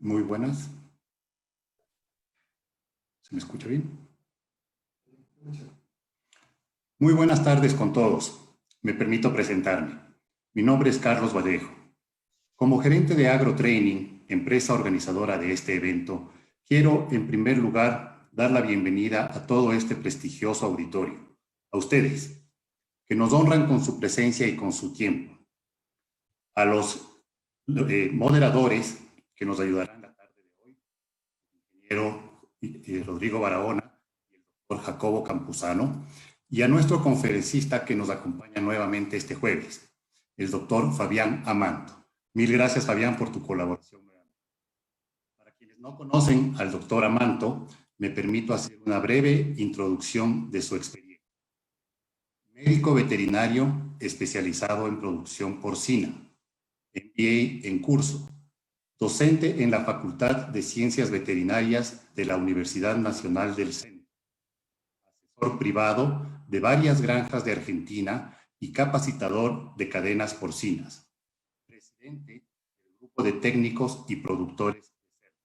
Muy buenas. ¿Se me escucha bien? Muy buenas tardes con todos. Me permito presentarme. Mi nombre es Carlos Vallejo. Como gerente de AgroTraining, empresa organizadora de este evento, quiero en primer lugar dar la bienvenida a todo este prestigioso auditorio, a ustedes, que nos honran con su presencia y con su tiempo, a los moderadores que nos ayudarán la tarde de hoy, el ingeniero Rodrigo Barahona y el doctor Jacobo Campuzano, y a nuestro conferencista que nos acompaña nuevamente este jueves, el doctor Fabián Amanto. Mil gracias, Fabián, por tu colaboración. Para quienes no conocen al doctor Amanto, me permito hacer una breve introducción de su experiencia. Médico veterinario especializado en producción porcina, MBA en curso, docente en la Facultad de Ciencias Veterinarias de la Universidad Nacional del Centro, asesor privado de varias granjas de Argentina y capacitador de cadenas porcinas, presidente del grupo de técnicos y productores de cerdo.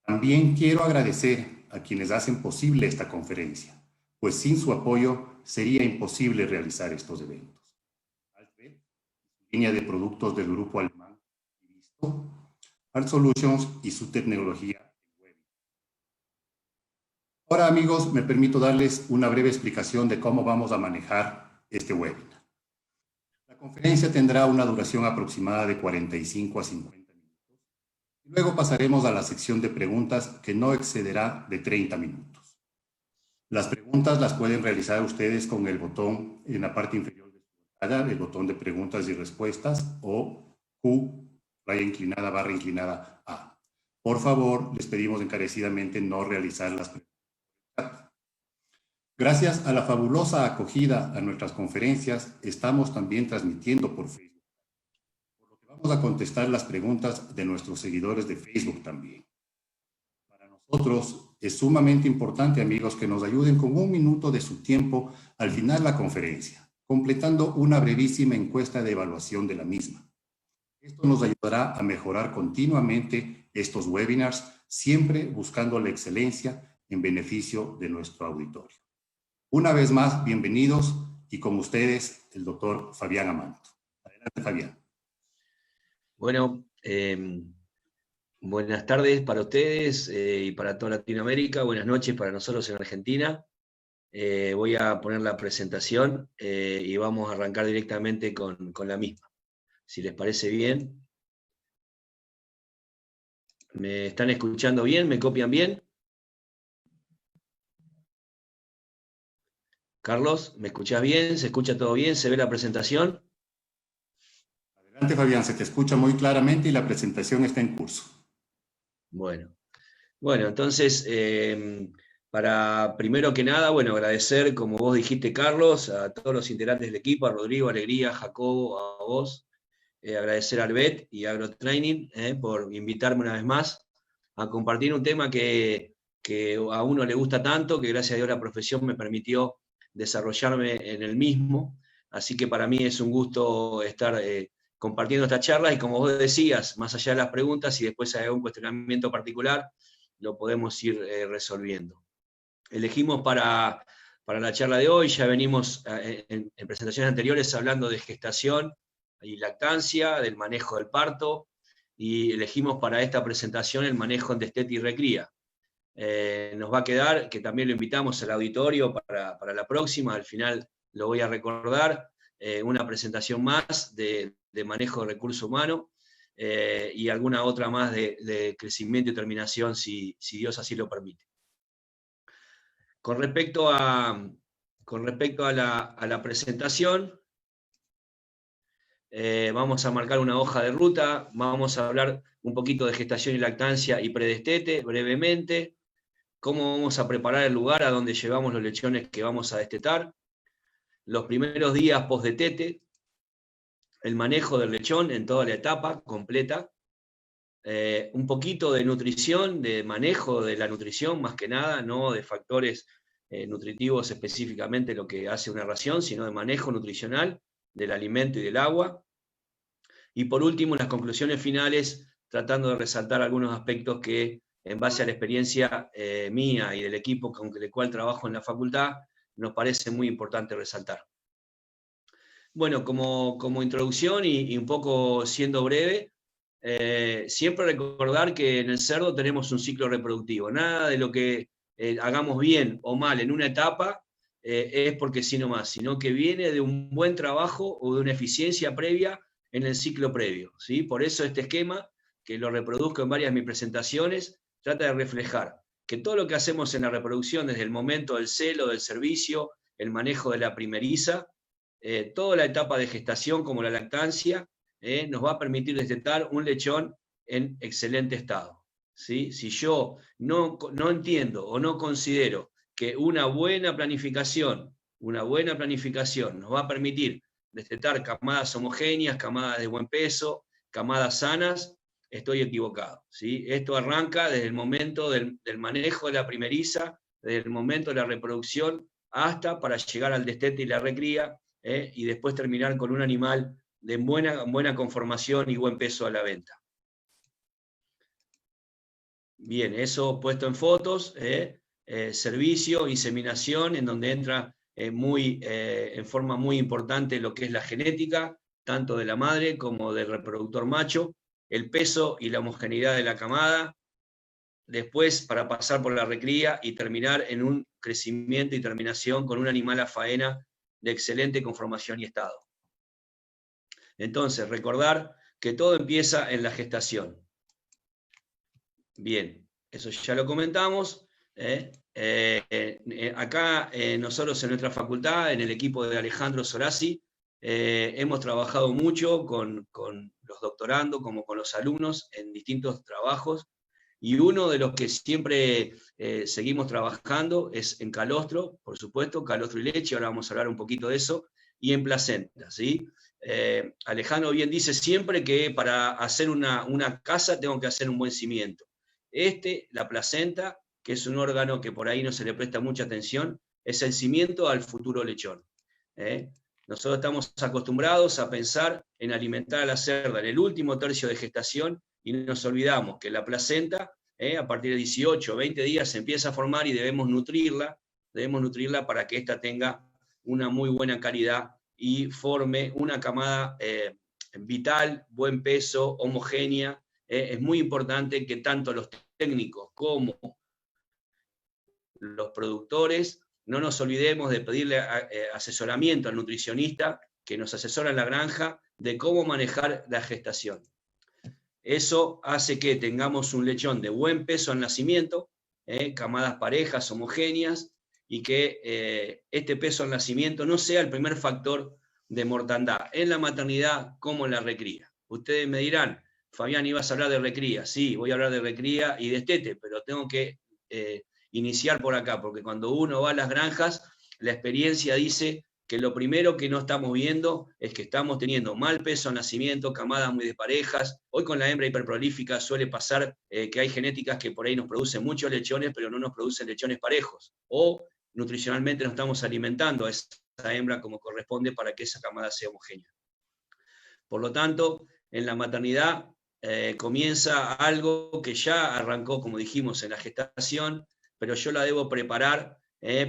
También quiero agradecer a quienes hacen posible esta conferencia, pues sin su apoyo sería imposible realizar estos eventos. Alfred, línea de productos del grupo alemán Art Solutions y su tecnología. Ahora, amigos, me permito darles una breve explicación de cómo vamos a manejar este webinar. La conferencia tendrá una duración aproximada de 45 a 50 minutos. Y luego pasaremos a la sección de preguntas que no excederá de 30 minutos. Las preguntas las pueden realizar ustedes con el botón en la parte inferior de su pantalla, el botón de preguntas y respuestas o Q, raya inclinada, barra inclinada A. Por favor, les pedimos encarecidamente no realizar las preguntas. Gracias a la fabulosa acogida a nuestras conferencias, estamos también transmitiendo por Facebook, por lo que vamos a contestar las preguntas de nuestros seguidores de Facebook también. Para nosotros es sumamente importante, amigos, que nos ayuden con un minuto de su tiempo al final de la conferencia, completando una brevísima encuesta de evaluación de la misma. Esto nos ayudará a mejorar continuamente estos webinars, siempre buscando la excelencia en beneficio de nuestro auditorio. Una vez más, bienvenidos y con ustedes el doctor Fabián Amanto. Adelante, Fabián. Bueno, Buenas tardes para ustedes y para toda Latinoamérica. Buenas noches para nosotros en Argentina. Voy a poner la presentación y vamos a arrancar directamente con la misma. Si les parece bien. ¿Me están escuchando bien? ¿Me copian bien? Carlos, ¿me escuchás bien? ¿Se escucha todo bien? ¿Se ve la presentación? Adelante, Fabián, se te escucha muy claramente y la presentación está en curso. Bueno, entonces, para primero que nada, bueno, agradecer, como vos dijiste, Carlos, a todos los integrantes del equipo, a Rodrigo, Alegría, Jacobo, a vos, agradecer a Albet y a AgroTraining por invitarme una vez más a compartir un tema que a uno le gusta tanto, que gracias a Dios la profesión me permitió desarrollarme en el mismo. Así que para mí es un gusto estar compartiendo esta charla y como vos decías, más allá de las preguntas, y después hay algún cuestionamiento particular, lo podemos ir resolviendo. Elegimos para la charla de hoy, ya venimos en presentaciones anteriores hablando de gestación y lactancia, del manejo del parto, y elegimos para esta presentación el manejo en destete y recría. Nos va a quedar, que también lo invitamos al auditorio para la próxima, al final lo voy a recordar, una presentación más de manejo de recurso humano y alguna otra más de crecimiento y terminación, si Dios así lo permite. Con respecto a la presentación, vamos a marcar una hoja de ruta, vamos a hablar un poquito de gestación y lactancia y predestete, brevemente, cómo vamos a preparar el lugar a donde llevamos los lechones que vamos a destetar, los primeros días post-detete, el manejo del lechón en toda la etapa completa, un poquito de nutrición, de manejo de la nutrición más que nada, no de factores nutritivos específicamente lo que hace una ración, sino de manejo nutricional del alimento y del agua. Y por último, las conclusiones finales, tratando de resaltar algunos aspectos que, en base a la experiencia mía y del equipo con el cual trabajo en la facultad, nos parece muy importante resaltar. Bueno, como introducción y un poco siendo breve, siempre recordar que en el cerdo tenemos un ciclo reproductivo. Nada de lo que hagamos bien o mal en una etapa es porque sí nomás, sino que viene de un buen trabajo o de una eficiencia previa en el ciclo previo, ¿sí? Por eso este esquema, que lo reproduzco en varias de mis presentaciones, trata de reflejar que todo lo que hacemos en la reproducción, desde el momento del celo, del servicio, el manejo de la primeriza, toda la etapa de gestación como la lactancia, nos va a permitir destetar un lechón en excelente estado. ¿Sí? Si yo no entiendo o no considero que una buena planificación nos va a permitir destetar camadas homogéneas, camadas de buen peso, camadas sanas, estoy equivocado. ¿Sí? Esto arranca desde el momento del manejo de la primeriza, desde el momento de la reproducción, hasta para llegar al destete y la recría, y después terminar con un animal de buena conformación y buen peso a la venta. Bien, eso puesto en fotos, servicio, inseminación, en donde entra en forma muy importante lo que es la genética, tanto de la madre como del reproductor macho, el peso y la homogeneidad de la camada, después para pasar por la recría y terminar en un crecimiento y terminación con un animal a faena de excelente conformación y estado. Entonces, recordar que todo empieza en la gestación. Bien, eso ya lo comentamos. Acá nosotros en nuestra facultad, en el equipo de Alejandro Sorasi, hemos trabajado mucho con los doctorandos como con los alumnos en distintos trabajos, y uno de los que siempre seguimos trabajando es en calostro, por supuesto, calostro y leche, ahora vamos a hablar un poquito de eso, y en placenta, ¿sí? Alejandro bien dice siempre que para hacer una casa tengo que hacer un buen cimiento. La placenta, que es un órgano que por ahí no se le presta mucha atención, es el cimiento al futuro lechón. Nosotros estamos acostumbrados a pensar en alimentar a la cerda en el último tercio de gestación y nos olvidamos que la placenta, a partir de 18 o 20 días se empieza a formar y debemos nutrirla para que ésta tenga una muy buena calidad y forme una camada vital, buen peso, homogénea es muy importante que tanto los técnicos como los productores no nos olvidemos de pedirle asesoramiento al nutricionista que nos asesora en la granja de cómo manejar la gestación. Eso hace que tengamos un lechón de buen peso al nacimiento, camadas parejas, homogéneas, y que este peso al nacimiento no sea el primer factor de mortandad en la maternidad como en la recría. Ustedes me dirán, Fabián, ibas a hablar de recría. Sí, voy a hablar de recría y destete, pero tengo que iniciar por acá, porque cuando uno va a las granjas, la experiencia dice que lo primero que no estamos viendo es que estamos teniendo mal peso al nacimiento, camadas muy desparejas. Hoy con la hembra hiperprolífica suele pasar que hay genéticas que por ahí nos producen muchos lechones, pero no nos producen lechones parejos. O nutricionalmente no estamos alimentando a esa hembra como corresponde para que esa camada sea homogénea. Por lo tanto, en la maternidad comienza algo que ya arrancó, como dijimos, en la gestación, pero yo la debo preparar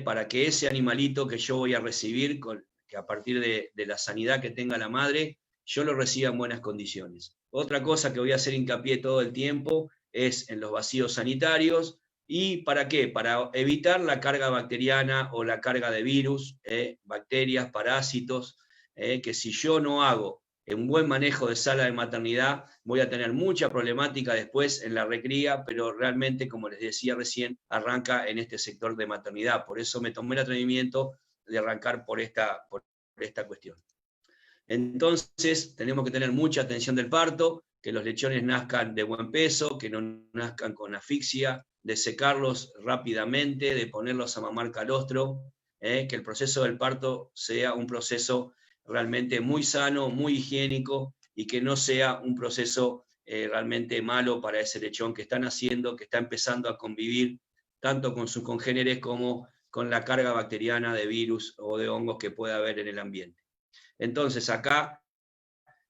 para que ese animalito que yo voy a recibir, que a partir de la sanidad que tenga la madre, yo lo reciba en buenas condiciones. Otra cosa que voy a hacer hincapié todo el tiempo es en los vacíos sanitarios. ¿Y para qué? Para evitar la carga bacteriana o la carga de virus, bacterias, parásitos, que si yo no hago un buen manejo de sala de maternidad, voy a tener mucha problemática después en la recría, pero realmente, como les decía recién, arranca en este sector de maternidad. Por eso me tomé el atrevimiento de arrancar por esta cuestión. Entonces, tenemos que tener mucha atención del parto, que los lechones nazcan de buen peso, que no nazcan con asfixia, de secarlos rápidamente, de ponerlos a mamar calostro, que el proceso del parto sea un proceso realmente muy sano, muy higiénico, y que no sea un proceso realmente malo para ese lechón que está naciendo, que está empezando a convivir tanto con sus congéneres como con la carga bacteriana de virus o de hongos que pueda haber en el ambiente. Entonces acá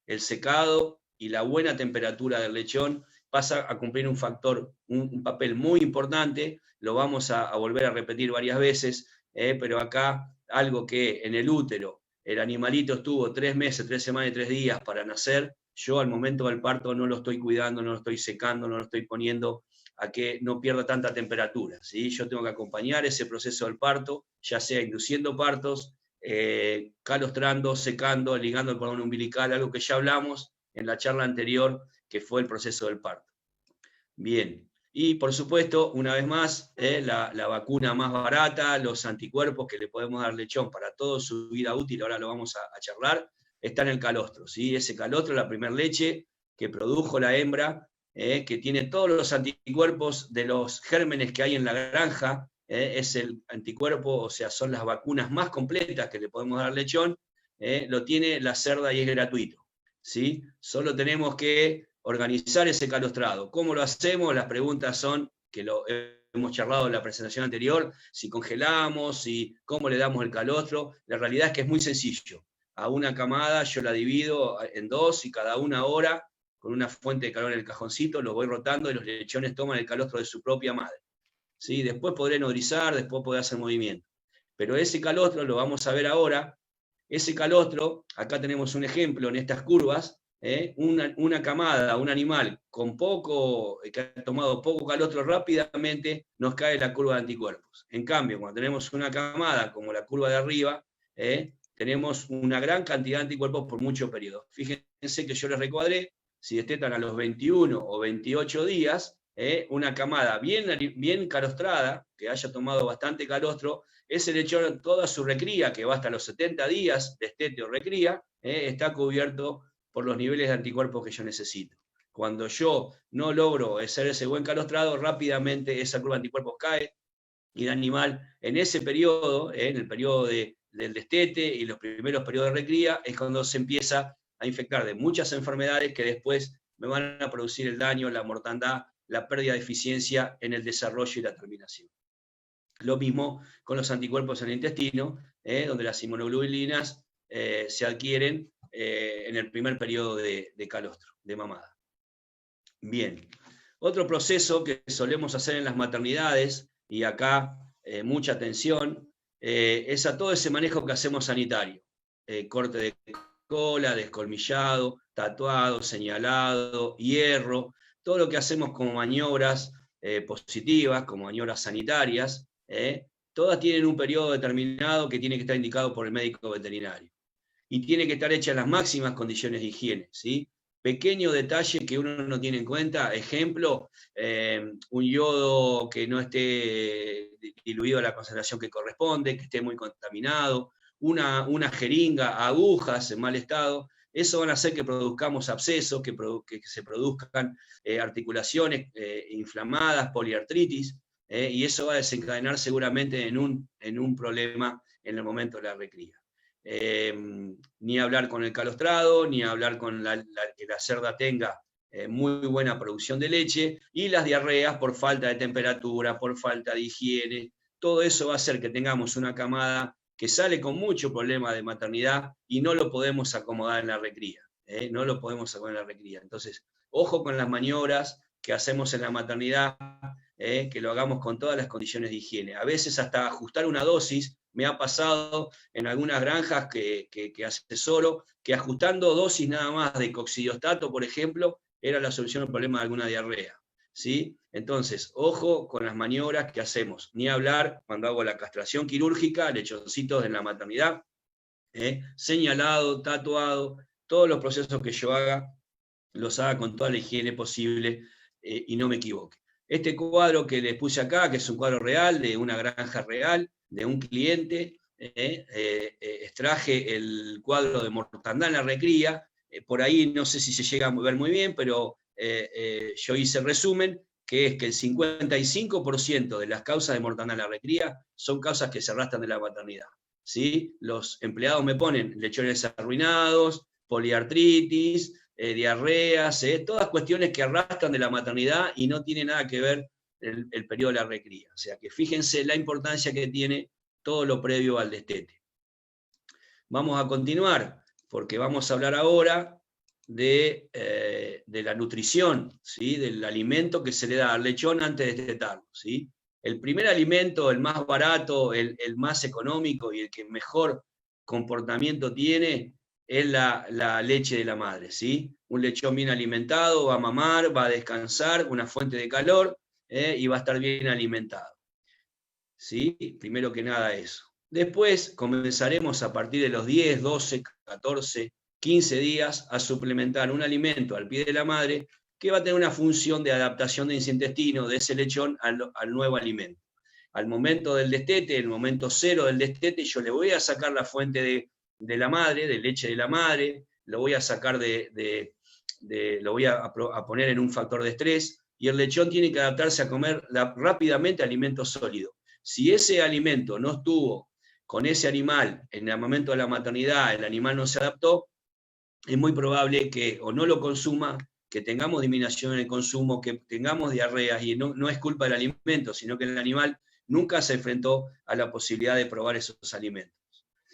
el secado y la buena temperatura del lechón pasa a cumplir un papel muy importante. Lo vamos a volver a repetir varias veces, pero acá algo que en el útero el animalito estuvo 3 meses, 3 semanas y 3 días para nacer, yo al momento del parto no lo estoy cuidando, no lo estoy secando, no lo estoy poniendo a que no pierda tanta temperatura, ¿sí? Yo tengo que acompañar ese proceso del parto, ya sea induciendo partos, calostrando, secando, ligando el cordón umbilical, algo que ya hablamos en la charla anterior, que fue el proceso del parto. Bien, y por supuesto, una vez más, la vacuna más barata, los anticuerpos que le podemos dar al lechón para toda su vida útil, ahora lo vamos a charlar, está en el calostro, ¿sí? Ese calostro, la primera leche que produjo la hembra, que tiene todos los anticuerpos de los gérmenes que hay en la granja, es el anticuerpo, o sea, son las vacunas más completas que le podemos dar al lechón, lo tiene la cerda y es gratuito, ¿sí? Solo tenemos que organizar ese calostrado. ¿Cómo lo hacemos? Las preguntas son, que lo hemos charlado en la presentación anterior, si congelamos, cómo le damos el calostro. La realidad es que es muy sencillo. A una camada yo la divido en 2 y cada 1 hora, con una fuente de calor en el cajoncito, lo voy rotando y los lechones toman el calostro de su propia madre. ¿Sí? Después podré nodrizar, después podré hacer movimiento. Pero ese calostro, lo vamos a ver ahora, ese calostro, acá tenemos un ejemplo en estas curvas, una camada, un animal con que ha tomado poco calostro rápidamente, nos cae la curva de anticuerpos. En cambio, cuando tenemos una camada como la curva de arriba, tenemos una gran cantidad de anticuerpos por mucho periodo. Fíjense que yo les recuadré, si destetan a los 21 o 28 días, una camada bien calostrada, que haya tomado bastante calostro, ese lechón, toda su recría, que va hasta los 70 días, destete o recría, está cubierto por los niveles de anticuerpos que yo necesito. Cuando yo no logro hacer ese buen calostrado, rápidamente esa curva de anticuerpos cae y el animal en ese periodo, en el periodo del destete y los primeros periodos de recría, es cuando se empieza a infectar de muchas enfermedades que después me van a producir el daño, la mortandad, la pérdida de eficiencia en el desarrollo y la terminación. Lo mismo con los anticuerpos en el intestino, donde las inmunoglobulinas se adquieren en el primer periodo de calostro, de mamada. Bien, otro proceso que solemos hacer en las maternidades, y acá mucha atención, es a todo ese manejo que hacemos sanitario. Corte de cola, descolmillado, tatuado, señalado, hierro, todo lo que hacemos como maniobras positivas, como maniobras sanitarias, todas tienen un periodo determinado que tiene que estar indicado por el médico veterinario. Y tiene que estar hecha en las máximas condiciones de higiene, ¿sí? Pequeño detalle que uno no tiene en cuenta, ejemplo, un yodo que no esté diluido a la concentración que corresponde, que esté muy contaminado, una jeringa, agujas en mal estado, eso van a hacer que produzcamos abscesos, que se produzcan articulaciones inflamadas, poliartritis, y eso va a desencadenar seguramente en un problema en el momento de la recría. Ni hablar con el calostrado, ni hablar con que la cerda tenga muy buena producción de leche, y las diarreas por falta de temperatura, por falta de higiene, todo eso va a hacer que tengamos una camada que sale con mucho problema de maternidad y no lo podemos acomodar en la recría, no lo podemos acomodar en la recría. Entonces, ojo con las maniobras que hacemos en la maternidad, que lo hagamos con todas las condiciones de higiene. A veces hasta ajustar una dosis, me ha pasado en algunas granjas que asesoro, que ajustando dosis nada más de coccidiostato, por ejemplo, era la solución al problema de alguna diarrea, ¿sí? Entonces, ojo con las maniobras que hacemos. Ni hablar cuando hago la castración quirúrgica, lechoncitos en la maternidad, señalado, tatuado, todos los procesos que yo haga, los haga con toda la higiene posible y no me equivoque. Este cuadro que les puse acá, que es un cuadro real, de una granja real, de un cliente, extraje el cuadro de mortandad en la recría, por ahí no sé si se llega a ver muy bien, pero yo hice el resumen, que es que el 55% de las causas de mortandad en la recría son causas que se arrastran de la maternidad, ¿sí? Los empleados me ponen lechones arruinados, poliartritis, diarreas, todas cuestiones que arrastran de la maternidad y no tiene nada que ver el periodo de la recría. O sea que fíjense la importancia que tiene todo lo previo al destete. Vamos a continuar, porque vamos a hablar ahora de la nutrición, ¿sí? Del alimento que se le da al lechón antes de destetarlo, ¿sí? El primer alimento, el más barato, el más económico y el que mejor comportamiento tiene, es la leche de la madre, ¿sí? Un lechón bien alimentado va a mamar, va a descansar, una fuente de calor, y va a estar bien alimentado, ¿sí? Primero que nada eso. Después comenzaremos a partir de los 10, 12, 14, 15 días a suplementar un alimento al pie de la madre que va a tener una función de adaptación de ese intestino, de ese lechón, al nuevo alimento. Al momento del destete, el momento cero del destete, yo le voy a sacar la fuente de la madre, de leche de la madre, lo voy a sacar lo voy a poner en un factor de estrés, y el lechón tiene que adaptarse a comer rápidamente alimento sólido. Si ese alimento no estuvo con ese animal en el momento de la maternidad, el animal no se adaptó, es muy probable que o no lo consuma, que tengamos disminución en el consumo, que tengamos diarreas, y no es culpa del alimento, sino que el animal nunca se enfrentó a la posibilidad de probar esos alimentos.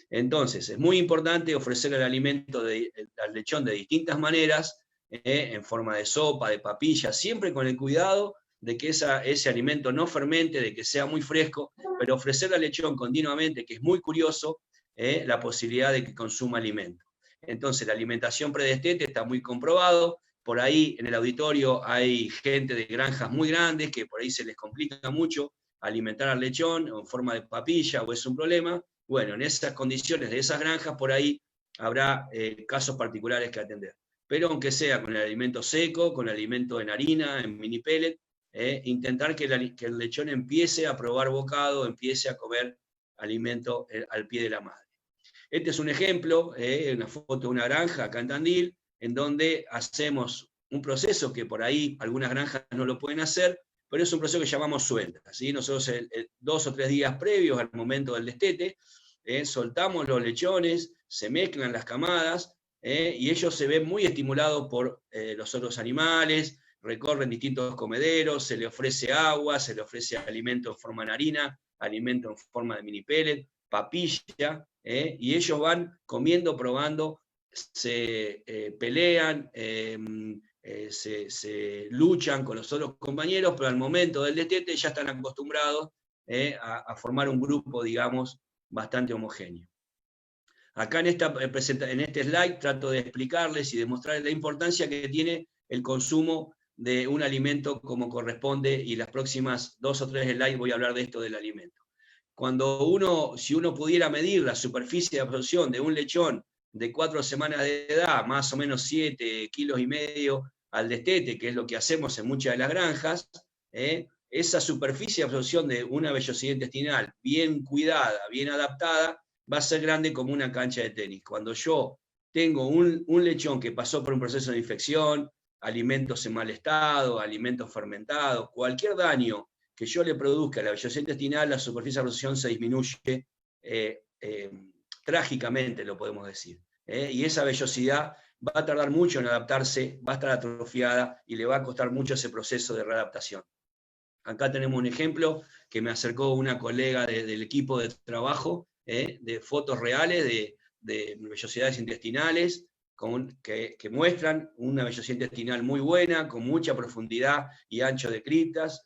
Entonces, es muy importante ofrecer el alimento al lechón de distintas maneras, en forma de sopa, de papilla, siempre con el cuidado de que ese alimento no fermente, de que sea muy fresco, pero ofrecerle al lechón continuamente, que es muy curioso, la posibilidad de que consuma alimento. Entonces, la alimentación predestete está muy comprobado. Por ahí en el auditorio hay gente de granjas muy grandes que por ahí se les complica mucho alimentar al lechón en forma de papilla o es un problema. Bueno, en esas condiciones de esas granjas, por ahí habrá casos particulares que atender. Pero aunque sea con el alimento seco, con el alimento en harina, en mini pellet, intentar que el lechón empiece a probar bocado, empiece a comer alimento al pie de la madre. Este es un ejemplo, una foto de una granja acá en Tandil, en donde hacemos un proceso que por ahí algunas granjas no lo pueden hacer, pero es un proceso que llamamos suelta, ¿sí? Nosotros 2 o 3 días previos al momento del destete, soltamos los lechones, se mezclan las camadas, y ellos se ven muy estimulados por los otros animales, recorren distintos comederos, se les ofrece agua, se les ofrece alimento en forma de harina, alimento en forma de mini pellet, papilla, y ellos van comiendo, probando, se pelean, se luchan con los otros compañeros, pero al momento del destete ya están acostumbrados a formar un grupo, digamos, bastante homogéneo. Acá en este slide trato de explicarles y demostrarles la importancia que tiene el consumo de un alimento como corresponde, y las próximas 2 o 3 slides voy a hablar de esto del alimento. Si uno pudiera medir la superficie de absorción de un lechón de 4 semanas de edad, más o menos 7,5 kilos al destete, que es lo que hacemos en muchas de las granjas, esa superficie de absorción de una vellosidad intestinal bien cuidada, bien adaptada, va a ser grande como una cancha de tenis. Cuando yo tengo un lechón que pasó por un proceso de infección, alimentos en mal estado, alimentos fermentados, cualquier daño que yo le produzca a la vellosidad intestinal, la superficie de absorción se disminuye trágicamente, lo podemos decir. Y esa vellosidad va a tardar mucho en adaptarse, va a estar atrofiada y le va a costar mucho ese proceso de readaptación. Acá tenemos un ejemplo que me acercó una colega del equipo de trabajo, de fotos reales de vellosidades intestinales, que muestran una vellosidad intestinal muy buena, con mucha profundidad y ancho de criptas,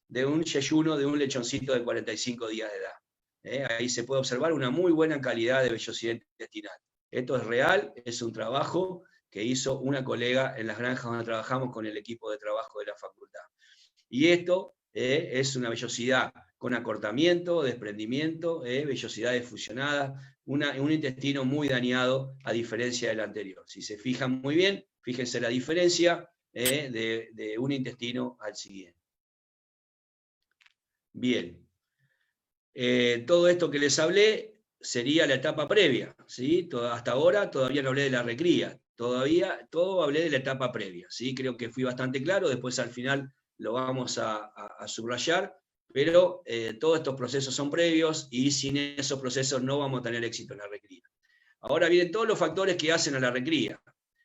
de un yeyuno de un lechoncito de 45 días de edad. Ahí se puede observar una muy buena calidad de vellosidad intestinal. Esto es real, es un trabajo que hizo una colega en las granjas donde trabajamos con el equipo de trabajo de la facultad. Y esto es una vellosidad con acortamiento, desprendimiento, vellosidades fusionadas, un intestino muy dañado a diferencia del anterior. Si se fijan muy bien, fíjense la diferencia de un intestino al siguiente. Bien. Todo esto que les hablé sería la etapa previa, ¿sí? Hasta ahora todavía no hablé de la recría, todo hablé de la etapa previa, ¿sí? Creo que fui bastante claro, después al final lo vamos a subrayar, pero todos estos procesos son previos y sin esos procesos no vamos a tener éxito en la recría. Ahora vienen todos los factores que hacen a la recría.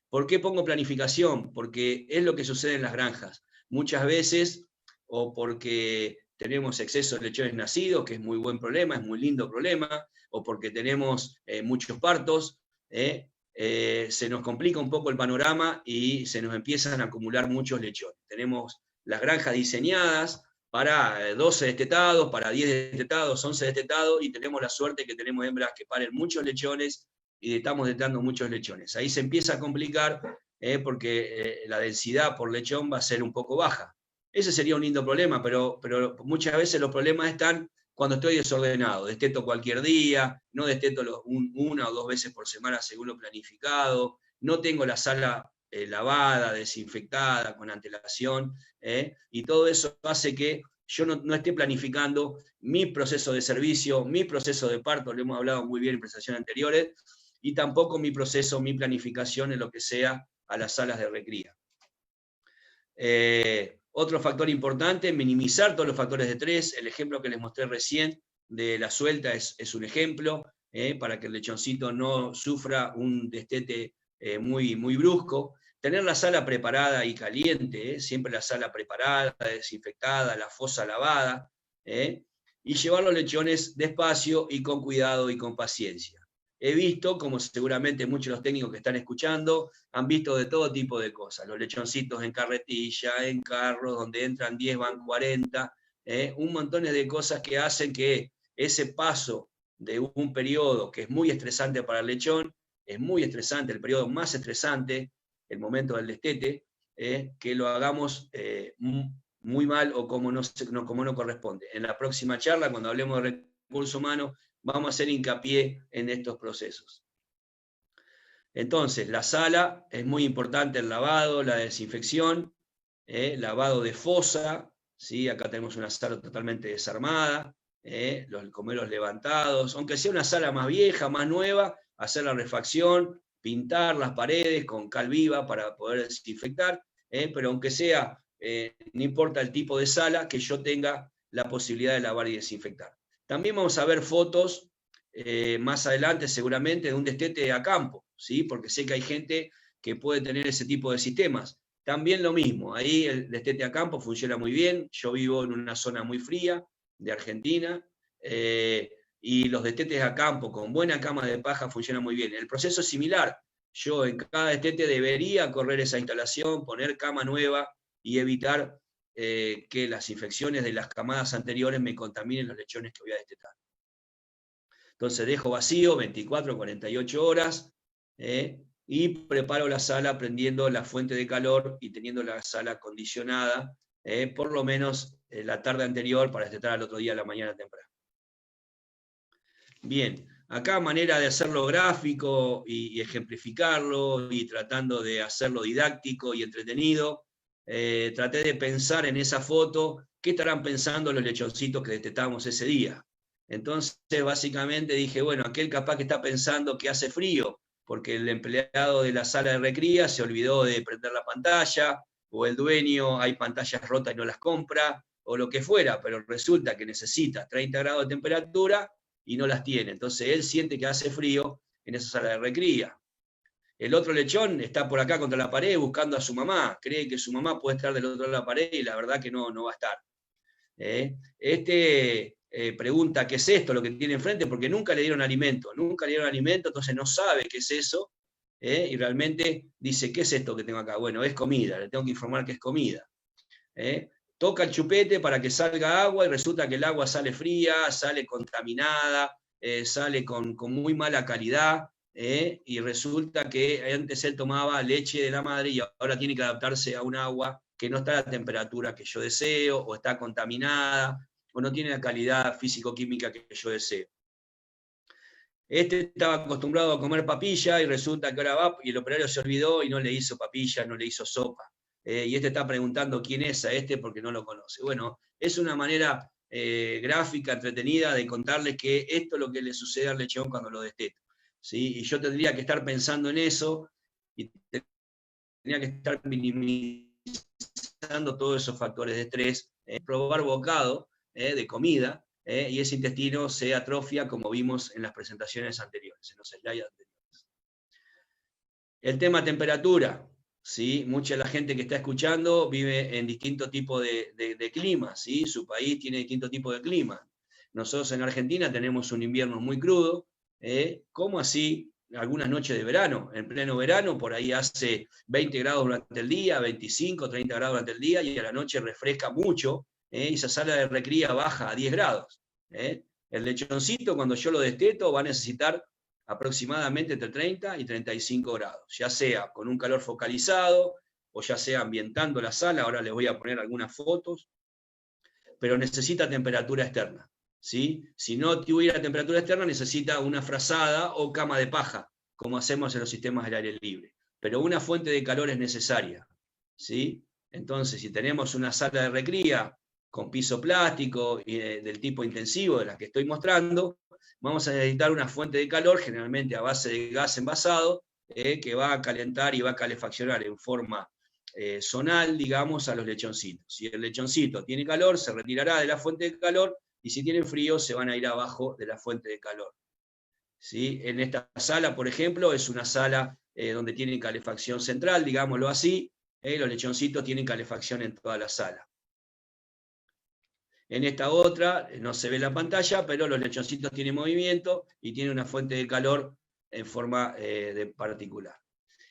¿Por qué pongo planificación? Porque es lo que sucede en las granjas. Muchas veces, o porque tenemos exceso de lechones nacidos, que es muy buen problema, es muy lindo problema, o porque tenemos muchos partos, se nos complica un poco el panorama y se nos empiezan a acumular muchos lechones. Tenemos las granjas diseñadas para 12 destetados, para 10 destetados, 11 destetados, y tenemos la suerte que tenemos hembras que paren muchos lechones y estamos destetando muchos lechones. Ahí se empieza a complicar porque la densidad por lechón va a ser un poco baja. Ese sería un lindo problema, pero muchas veces los problemas están cuando estoy desordenado. Desteto cualquier día, no desteto una o 2 veces por semana según lo planificado, no tengo la sala lavada, desinfectada, con antelación, y todo eso hace que yo no esté planificando mi proceso de servicio, mi proceso de parto, lo hemos hablado muy bien en presentaciones anteriores, y tampoco mi proceso, mi planificación en lo que sea a las salas de recría. Otro factor importante, minimizar todos los factores de estrés. El ejemplo que les mostré recién de la suelta es un ejemplo, para que el lechoncito no sufra un destete muy, muy brusco. Tener la sala preparada y caliente, siempre la sala preparada, desinfectada, la fosa lavada, y llevar los lechones despacio y con cuidado y con paciencia. He visto, como seguramente muchos de los técnicos que están escuchando, han visto de todo tipo de cosas. Los lechoncitos en carretilla, en carros, donde entran 10, van 40, un montón de cosas que hacen que ese paso de un periodo que es muy estresante para el lechón, es muy estresante, el periodo más estresante, el momento del destete, que lo hagamos muy mal o como no corresponde. En la próxima charla, cuando hablemos de recursos humanos, vamos a hacer hincapié en estos procesos. Entonces, la sala es muy importante, el lavado, la desinfección, lavado de fosa, ¿sí? Acá tenemos una sala totalmente desarmada, los comeros levantados, aunque sea una sala más vieja, más nueva, hacer la refacción, pintar las paredes con cal viva para poder desinfectar, pero aunque sea, no importa el tipo de sala, que yo tenga la posibilidad de lavar y desinfectar. También vamos a ver fotos más adelante seguramente de un destete a campo, ¿sí? Porque sé que hay gente que puede tener ese tipo de sistemas. También lo mismo, ahí el destete a campo funciona muy bien. Yo vivo en una zona muy fría de Argentina y los destetes a campo con buena cama de paja funcionan muy bien. El proceso es similar. Yo en cada destete debería correr esa instalación, poner cama nueva y evitar que las infecciones de las camadas anteriores me contaminen los lechones que voy a destetar. Entonces dejo vacío 24 o 48 horas, y preparo la sala prendiendo la fuente de calor y teniendo la sala acondicionada, por lo menos la tarde anterior para destetar al otro día a la mañana temprano. Bien, acá manera de hacerlo gráfico y ejemplificarlo y tratando de hacerlo didáctico y entretenido, traté de pensar en esa foto qué estarán pensando los lechoncitos que destetamos ese día. Entonces, básicamente dije, bueno, aquel capaz que está pensando que hace frío, porque el empleado de la sala de recría se olvidó de prender la pantalla, o el dueño hay pantallas rotas y no las compra, o lo que fuera, pero resulta que necesita 30 grados de temperatura y no las tiene. Entonces él siente que hace frío en esa sala de recría. El otro lechón está por acá contra la pared buscando a su mamá, cree que su mamá puede estar del otro lado de la pared y la verdad que no va a estar. Pregunta qué es esto, lo que tiene enfrente, porque nunca le dieron alimento, entonces no sabe qué es eso, y realmente dice, ¿qué es esto que tengo acá? Bueno, es comida, le tengo que informar que es comida. Toca el chupete para que salga agua y resulta que el agua sale fría, sale contaminada, sale con muy mala calidad, y resulta que antes él tomaba leche de la madre y ahora tiene que adaptarse a un agua que no está a la temperatura que yo deseo, o está contaminada, o no tiene la calidad físico-química que yo deseo. Este estaba acostumbrado a comer papilla y resulta que ahora va y el operario se olvidó y no le hizo papilla, no le hizo sopa. Y este está preguntando quién es a este porque no lo conoce. Bueno, es una manera gráfica, entretenida, de contarles que esto es lo que le sucede al lechón cuando lo desteto, ¿sí? Y yo tendría que estar pensando en eso y tendría que estar minimizando todos esos factores de estrés, probar bocado de comida, y ese intestino se atrofia, como vimos en las presentaciones anteriores, en los slides anteriores. El tema temperatura. ¿Sí? Mucha de la gente que está escuchando vive en distintos tipos de clima, ¿sí? Su país tiene distintos tipos de clima. Nosotros en Argentina tenemos un invierno muy crudo, como así algunas noches de verano. En pleno verano, por ahí hace 20 grados durante el día, 25, 30 grados durante el día, y a la noche refresca mucho, y esa sala de recría baja a 10 grados. El lechoncito, cuando yo lo desteto, va a necesitar aproximadamente entre 30 y 35 grados, ya sea con un calor focalizado o ya sea ambientando la sala. Ahora les voy a poner algunas fotos, pero necesita temperatura externa, ¿sí? Si no tuviera temperatura externa, necesita una frazada o cama de paja, como hacemos en los sistemas del aire libre, pero una fuente de calor es necesaria, ¿sí? Entonces, si tenemos una sala de recría con piso plástico y del tipo intensivo de las que estoy mostrando, vamos a necesitar una fuente de calor, generalmente a base de gas envasado, que va a calentar y va a calefaccionar en forma zonal, digamos, a los lechoncitos. Si el lechoncito tiene calor, se retirará de la fuente de calor, y si tienen frío, se van a ir abajo de la fuente de calor. ¿Sí? En esta sala, por ejemplo, es una sala donde tienen calefacción central, digámoslo así. Los lechoncitos tienen calefacción en toda la sala. En esta otra no se ve la pantalla, pero los lechoncitos tienen movimiento y tienen una fuente de calor en forma de particular.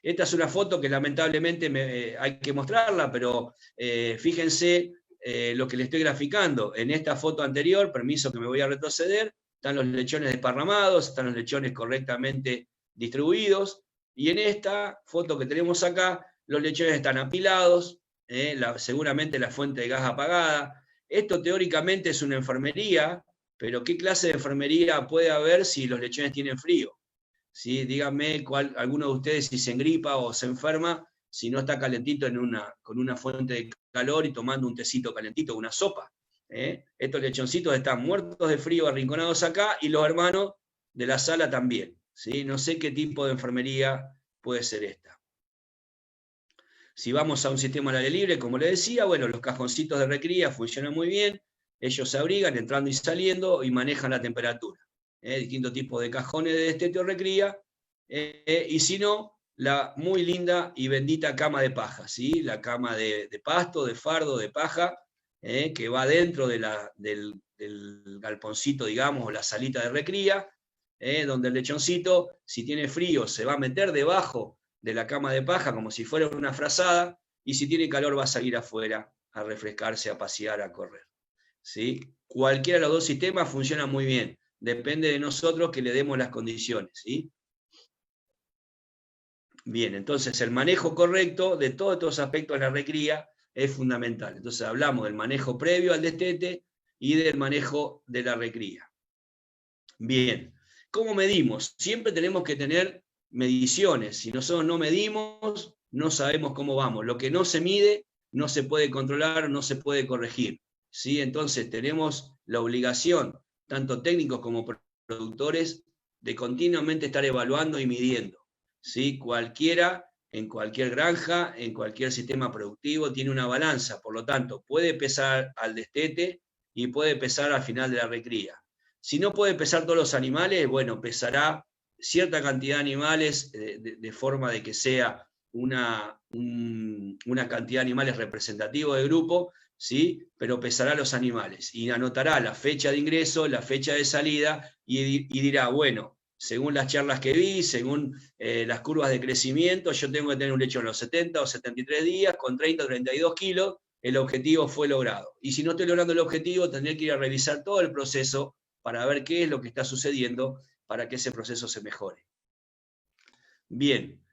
Esta es una foto que lamentablemente hay que mostrarla, pero fíjense lo que le estoy graficando. En esta foto anterior, permiso que me voy a retroceder, están los lechones desparramados, están los lechones correctamente distribuidos, y en esta foto que tenemos acá, los lechones están apilados, seguramente la fuente de gas apagada. Esto teóricamente es una enfermería, pero ¿qué clase de enfermería puede haber si los lechones tienen frío? ¿Sí? Díganme alguno de ustedes si se engripa o se enferma si no está calentito con una fuente de calor y tomando un tecito calentito, una sopa. Estos lechoncitos están muertos de frío, arrinconados acá, y los hermanos de la sala también. ¿Sí? No sé qué tipo de enfermería puede ser esta. Si vamos a un sistema al aire libre, como les decía, bueno, los cajoncitos de recría funcionan muy bien, ellos se abrigan entrando y saliendo y manejan la temperatura. Distintos tipos de cajones de desteteo recría, y si no, la muy linda y bendita cama de paja, ¿sí? La cama de pasto, de fardo, de paja, que va dentro del galponcito, digamos, o la salita de recría, donde el lechoncito, si tiene frío, se va a meter debajo de la cama de paja como si fuera una frazada, y si tiene calor va a salir afuera a refrescarse, a pasear, a correr. ¿Sí? Cualquiera de los dos sistemas funciona muy bien. Depende de nosotros que le demos las condiciones. ¿Sí? Bien, entonces el manejo correcto de todos estos aspectos de la recría es fundamental. Entonces hablamos del manejo previo al destete y del manejo de la recría. Bien, ¿cómo medimos? Siempre tenemos que tener mediciones. Si nosotros no medimos, no sabemos cómo vamos. Lo que no se mide no se puede controlar, no se puede corregir. ¿Sí? Entonces tenemos la obligación, tanto técnicos como productores, de continuamente estar evaluando y midiendo. ¿Sí? Cualquiera, en cualquier granja, en cualquier sistema productivo, tiene una balanza. Por lo tanto, puede pesar al destete y puede pesar al final de la recría. Si no puede pesar todos los animales, bueno, pesará cierta cantidad de animales de forma de que sea una cantidad de animales representativo del grupo, ¿sí? Pero pesará los animales y anotará la fecha de ingreso, la fecha de salida y dirá, bueno, según las charlas que vi, según las curvas de crecimiento, yo tengo que tener un lechón a los 70 o 73 días con 30 o 32 kilos, el objetivo fue logrado. Y si no estoy logrando el objetivo, tendré que ir a revisar todo el proceso para ver qué es lo que está sucediendo para que ese proceso se mejore. Bien,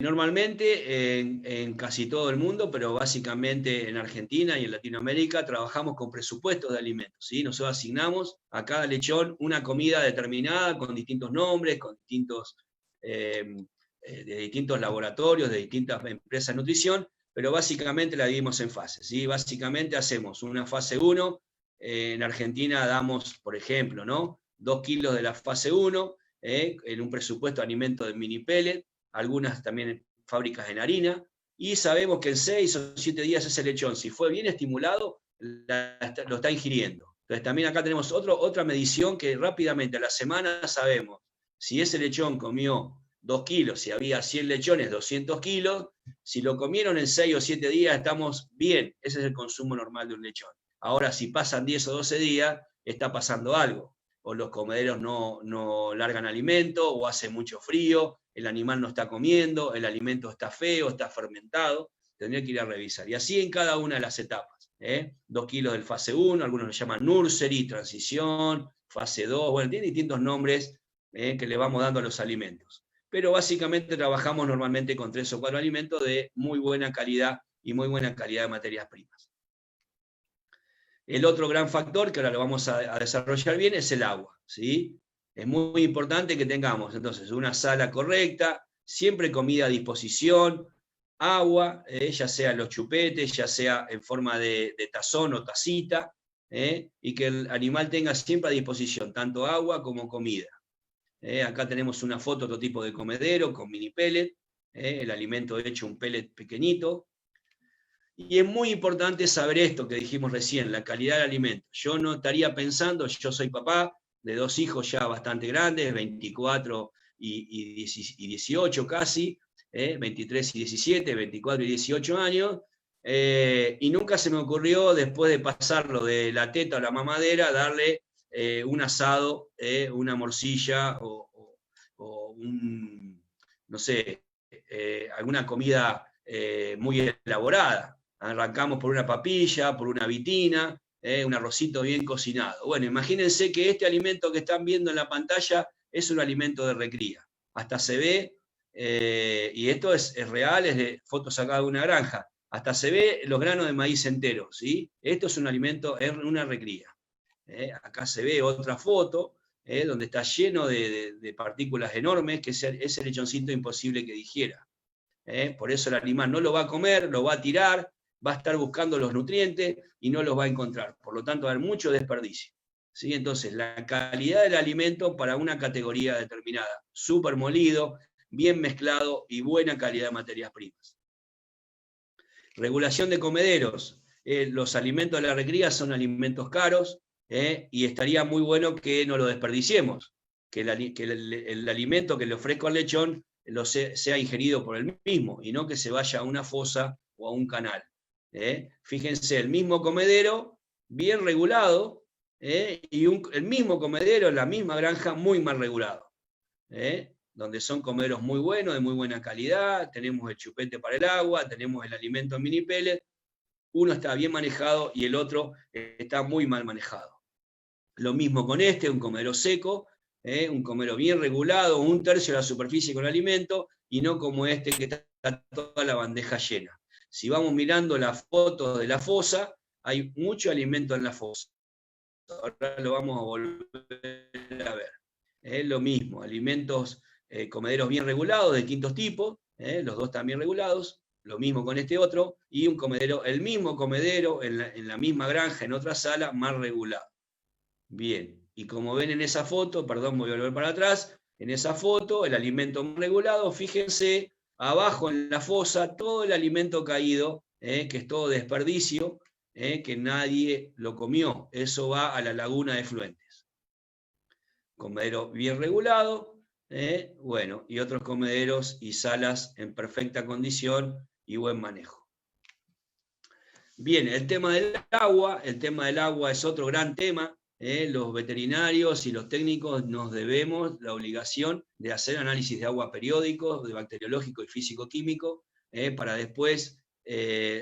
normalmente en casi todo el mundo, pero básicamente en Argentina y en Latinoamérica, trabajamos con presupuestos de alimentos, ¿sí? Nosotros asignamos a cada lechón una comida determinada con distintos nombres, con distintos, de distintos laboratorios, de distintas empresas de nutrición, pero básicamente la dividimos en fases, ¿sí? Básicamente hacemos una fase 1, en Argentina damos, por ejemplo, ¿no? 2 kilos de la fase 1, en un presupuesto de alimentos de mini pellet, algunas también fábricas en harina, y sabemos que en 6 o 7 días ese lechón, si fue bien estimulado, lo está ingiriendo. Entonces también acá tenemos otra medición que rápidamente a la semana sabemos si ese lechón comió 2 kilos, si había 100 lechones, 200 kilos, si lo comieron en 6 o 7 días estamos bien, ese es el consumo normal de un lechón. Ahora, si pasan 10 o 12 días, está pasando algo. O los comederos no largan alimento, o hace mucho frío, el animal no está comiendo, el alimento está feo, está fermentado. Tendría que ir a revisar. Y así en cada una de las etapas. 2 kilos del fase 1, algunos lo llaman nursery, transición, fase 2, bueno, tiene distintos nombres que le vamos dando a los alimentos. Pero básicamente trabajamos normalmente con 3 o 4 alimentos de muy buena calidad y muy buena calidad de materias primas. El otro gran factor, que ahora lo vamos a desarrollar bien, es el agua, ¿sí? Es muy importante que tengamos entonces una sala correcta, siempre comida a disposición, agua, ya sea los chupetes, ya sea en forma de tazón o tacita, y que el animal tenga siempre a disposición tanto agua como comida. Acá tenemos una foto, otro tipo de comedero con mini pellet, el alimento hecho un pellet pequeñito. Y es muy importante saber esto que dijimos recién, la calidad del alimento. Yo no estaría pensando, yo soy papá de 2 hijos ya bastante grandes, 24 y 18 casi, 23 y 17, 24 y 18 años, y nunca se me ocurrió, después de pasarlo de la teta a la mamadera, darle un asado, una morcilla o no sé, alguna comida muy elaborada. Arrancamos por una papilla, por una vitina, un arrocito bien cocinado. Bueno, imagínense que este alimento que están viendo en la pantalla es un alimento de recría. Hasta se ve, y esto es real, es de fotos sacadas de una granja, hasta se ve los granos de maíz enteros, ¿sí? Esto es un alimento, es una recría. Acá se ve otra foto, donde está lleno de partículas enormes, que es ese lechoncito imposible que digiera. Por eso el animal no lo va a comer, lo va a tirar, va a estar buscando los nutrientes y no los va a encontrar. Por lo tanto, va a haber mucho desperdicio. ¿Sí? Entonces, la calidad del alimento para una categoría determinada, súper molido, bien mezclado y buena calidad de materias primas. Regulación de comederos. Los alimentos de la recría son alimentos caros y estaría muy bueno que no lo desperdiciemos, que el alimento que le ofrezco al lechón sea ingerido por él mismo y no que se vaya a una fosa o a un canal. Fíjense, el mismo comedero, bien regulado, y el mismo comedero en la misma granja, muy mal regulado. Donde son comederos muy buenos, de muy buena calidad, tenemos el chupete para el agua, tenemos el alimento en mini pellet, uno está bien manejado y el otro está muy mal manejado. Lo mismo con un comedero seco, un comedero bien regulado, 1/3 de la superficie con alimento, y no como este que está toda la bandeja llena. Si vamos mirando las fotos de la fosa, hay mucho alimento en la fosa. Ahora lo vamos a volver a ver. Lo mismo, alimentos, comederos bien regulados de quintos tipos, los dos también regulados, lo mismo con este otro, y un comedero, el mismo comedero en la misma granja, en otra sala, más regulado. Bien, y como ven en esa foto, perdón, voy a volver para atrás, en esa foto, el alimento más regulado, fíjense, abajo en la fosa, todo el alimento caído, que es todo desperdicio, que nadie lo comió. Eso va a la laguna de efluentes. Comedero bien regulado, bueno, y otros comederos y salas en perfecta condición y buen manejo. Bien, el tema del agua es otro gran tema. Los veterinarios y los técnicos nos debemos la obligación de hacer análisis de agua periódico, de bacteriológico y físico-químico, para después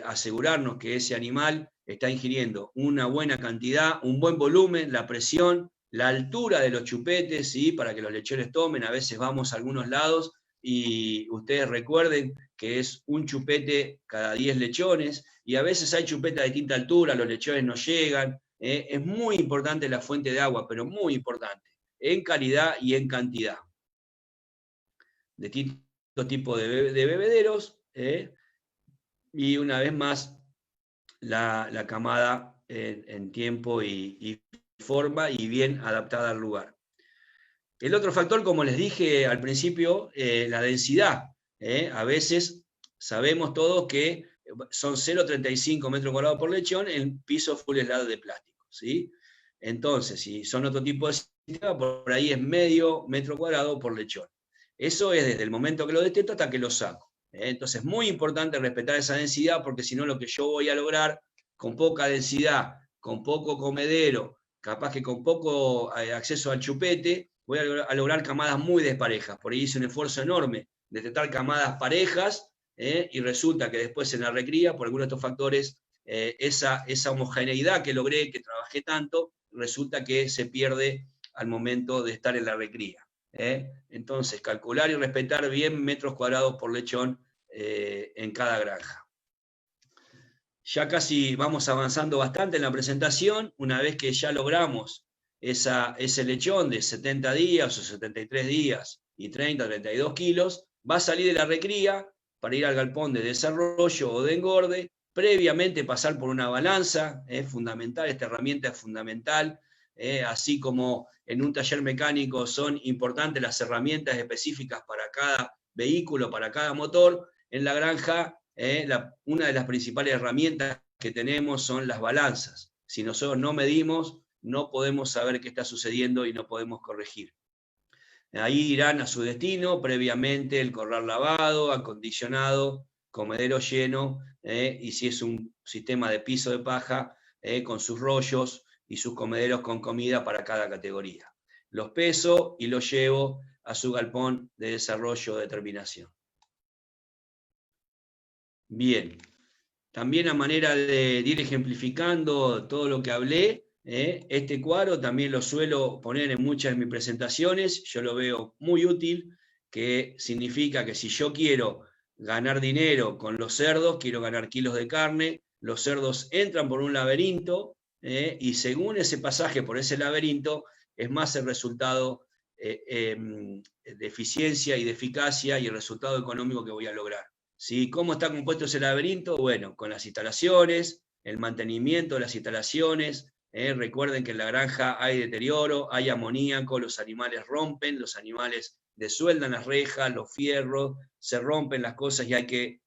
asegurarnos que ese animal está ingiriendo una buena cantidad, un buen volumen, la presión, la altura de los chupetes, ¿sí? Para que los lechones tomen. A veces vamos a algunos lados y ustedes recuerden que es un chupete cada 10 lechones, y a veces hay chupetas de distinta altura, los lechones no llegan. Es muy importante la fuente de agua, pero muy importante, en calidad y en cantidad. De distintos tipos de bebederos, y una vez más, la camada en tiempo y forma y bien adaptada al lugar. El otro factor, como les dije al principio, la densidad. A veces sabemos todos que son 0,35 metros cuadrados por lechón en piso full slab de plástico, ¿sí? Entonces, si son otro tipo de sistema, por ahí es medio metro cuadrado por lechón. Eso es desde el momento que lo detecto hasta que lo saco. Entonces, es muy importante respetar esa densidad, porque si no, lo que yo voy a lograr con poca densidad, con poco comedero, capaz que con poco acceso al chupete, voy a lograr camadas muy desparejas. Por ahí hice un esfuerzo enorme de detectar camadas parejas, y resulta que después en la recría, por algunos de estos factores, esa homogeneidad que logré, que trabajé tanto, resulta que se pierde al momento de estar en la recría. Entonces, calcular y respetar bien metros cuadrados por lechón en cada granja. Ya casi vamos avanzando bastante en la presentación. Una vez que ya logramos ese lechón de 70 días o 73 días y 30, 32 kilos, va a salir de la recría para ir al galpón de desarrollo o de engorde, previamente pasar por una balanza. Es fundamental, esta herramienta es fundamental, así como en un taller mecánico son importantes las herramientas específicas para cada vehículo, para cada motor. En la granja, una de las principales herramientas que tenemos son las balanzas. Si nosotros no medimos, no podemos saber qué está sucediendo y no podemos corregir. Ahí irán a su destino, previamente el corral lavado, acondicionado, comedero lleno, y si es un sistema de piso de paja, con sus rollos y sus comederos con comida para cada categoría. Los peso y los llevo a su galpón de desarrollo de terminación. Bien, también a manera de ir ejemplificando todo lo que hablé, este cuadro también lo suelo poner en muchas de mis presentaciones. Yo lo veo muy útil, que significa que si yo quiero ganar dinero con los cerdos, quiero ganar kilos de carne, los cerdos entran por un laberinto, y según ese pasaje por ese laberinto, es más el resultado de eficiencia y de eficacia y el resultado económico que voy a lograr. ¿Sí? ¿Cómo está compuesto ese laberinto? Bueno, con las instalaciones, el mantenimiento de las instalaciones. Recuerden que en la granja hay deterioro, hay amoníaco, los animales rompen, los animales desueldan las rejas, los fierros, se rompen las cosas y hay que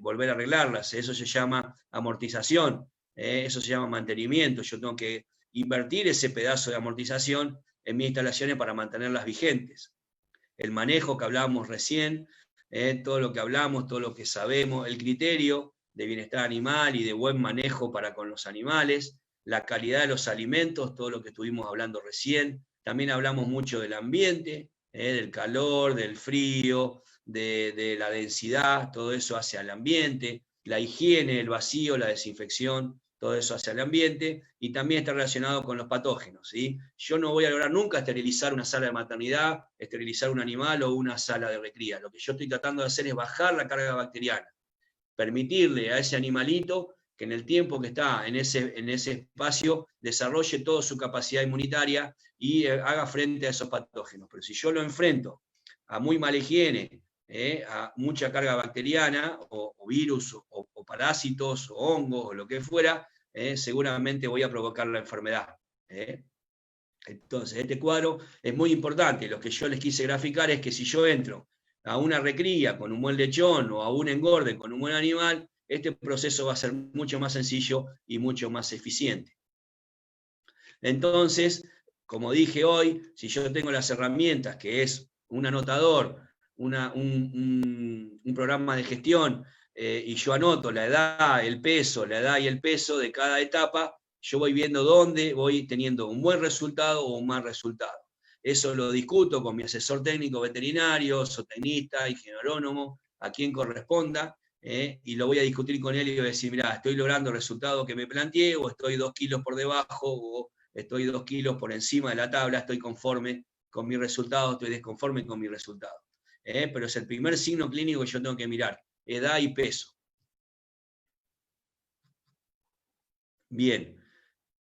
volver a arreglarlas. Eso se llama amortización, eso se llama mantenimiento. Yo tengo que invertir ese pedazo de amortización en mis instalaciones para mantenerlas vigentes. El manejo que hablábamos recién, todo lo que hablamos, todo lo que sabemos, el criterio de bienestar animal y de buen manejo para con los animales, la calidad de los alimentos, todo lo que estuvimos hablando recién. También hablamos mucho del ambiente, del calor, del frío, de la densidad, todo eso hacia el ambiente, la higiene, el vacío, la desinfección, todo eso hacia el ambiente, y también está relacionado con los patógenos, ¿sí? Yo no voy a lograr nunca esterilizar una sala de maternidad, esterilizar un animal o una sala de recría. Lo que yo estoy tratando de hacer es bajar la carga bacteriana, permitirle a ese animalito que en el tiempo que está en ese espacio desarrolle toda su capacidad inmunitaria y haga frente a esos patógenos. Pero si yo lo enfrento a muy mala higiene, a mucha carga bacteriana, o virus, o parásitos, o hongos, o lo que fuera, seguramente voy a provocar la enfermedad. Entonces, este cuadro es muy importante. Lo que yo les quise graficar es que si yo entro a una recría con un buen lechón o a un engorde con un buen animal, este proceso va a ser mucho más sencillo y mucho más eficiente. Entonces, como dije hoy, si yo tengo las herramientas, que es un anotador, un programa de gestión, y yo anoto la edad y el peso de cada etapa, yo voy viendo dónde voy teniendo un buen resultado o un mal resultado. Eso lo discuto con mi asesor técnico veterinario, zootecnista, ingeniero agrónomo, a quien corresponda, y lo voy a discutir con él y voy a decir, mira, estoy logrando el resultado que me planteé, o estoy 2 kilos por debajo, o estoy 2 kilos por encima de la tabla, estoy conforme con mi resultado, estoy desconforme con mi resultado. Pero es el primer signo clínico que yo tengo que mirar, edad y peso. Bien,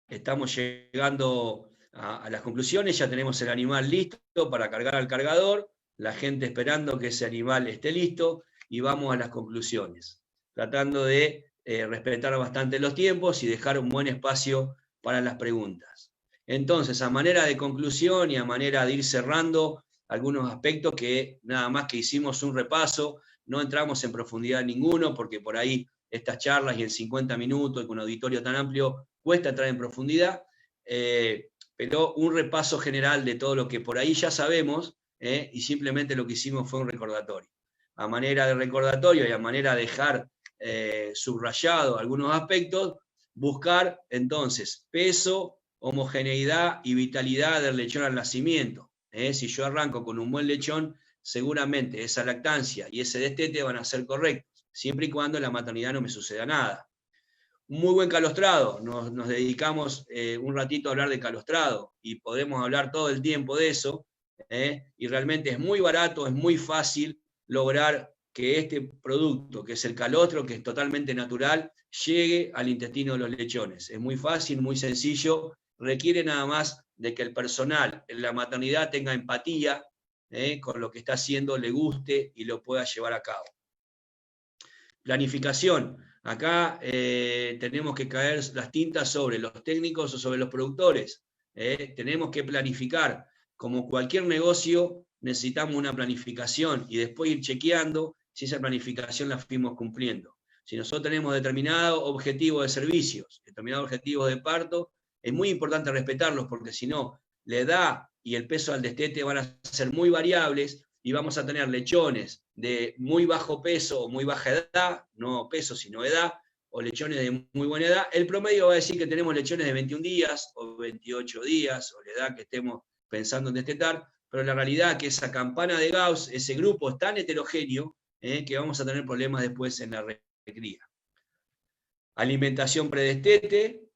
estamos llegando a las conclusiones, ya tenemos el animal listo para cargar al cargador, la gente esperando que ese animal esté listo, y vamos a las conclusiones, tratando de respetar bastante los tiempos y dejar un buen espacio para las preguntas. Entonces, a manera de conclusión y a manera de ir cerrando algunos aspectos que nada más que hicimos un repaso, no entramos en profundidad ninguno, porque por ahí estas charlas y en 50 minutos y con un auditorio tan amplio cuesta entrar en profundidad, pero un repaso general de todo lo que por ahí ya sabemos, y simplemente lo que hicimos fue un recordatorio. A manera de recordatorio y a manera de dejar subrayado algunos aspectos, buscar entonces peso, homogeneidad y vitalidad del lechón al nacimiento. Si yo arranco con un buen lechón, seguramente esa lactancia y ese destete van a ser correctos, siempre y cuando en la maternidad no me suceda nada. Un muy buen calostrado, nos dedicamos un ratito a hablar de calostrado, y podemos hablar todo el tiempo de eso, y realmente es muy barato, es muy fácil lograr que este producto, que es el calostro, que es totalmente natural, llegue al intestino de los lechones. Es muy fácil, muy sencillo, requiere nada más de que el personal en la maternidad tenga empatía con lo que está haciendo, le guste y lo pueda llevar a cabo. Planificación. Acá tenemos que caer las tintas sobre los técnicos o sobre los productores. Tenemos que planificar. Como cualquier negocio, necesitamos una planificación y después ir chequeando si esa planificación la fuimos cumpliendo. Si nosotros tenemos determinado objetivo de servicios, determinado objetivo de parto, es muy importante respetarlos, porque si no, la edad y el peso al destete van a ser muy variables y vamos a tener lechones de muy bajo peso o muy baja edad, no peso sino edad, o lechones de muy buena edad. El promedio va a decir que tenemos lechones de 21 días o 28 días, o la edad que estemos pensando en destetar, pero la realidad es que esa campana de Gauss, ese grupo es tan heterogéneo, que vamos a tener problemas después en la recría. Alimentación predestete,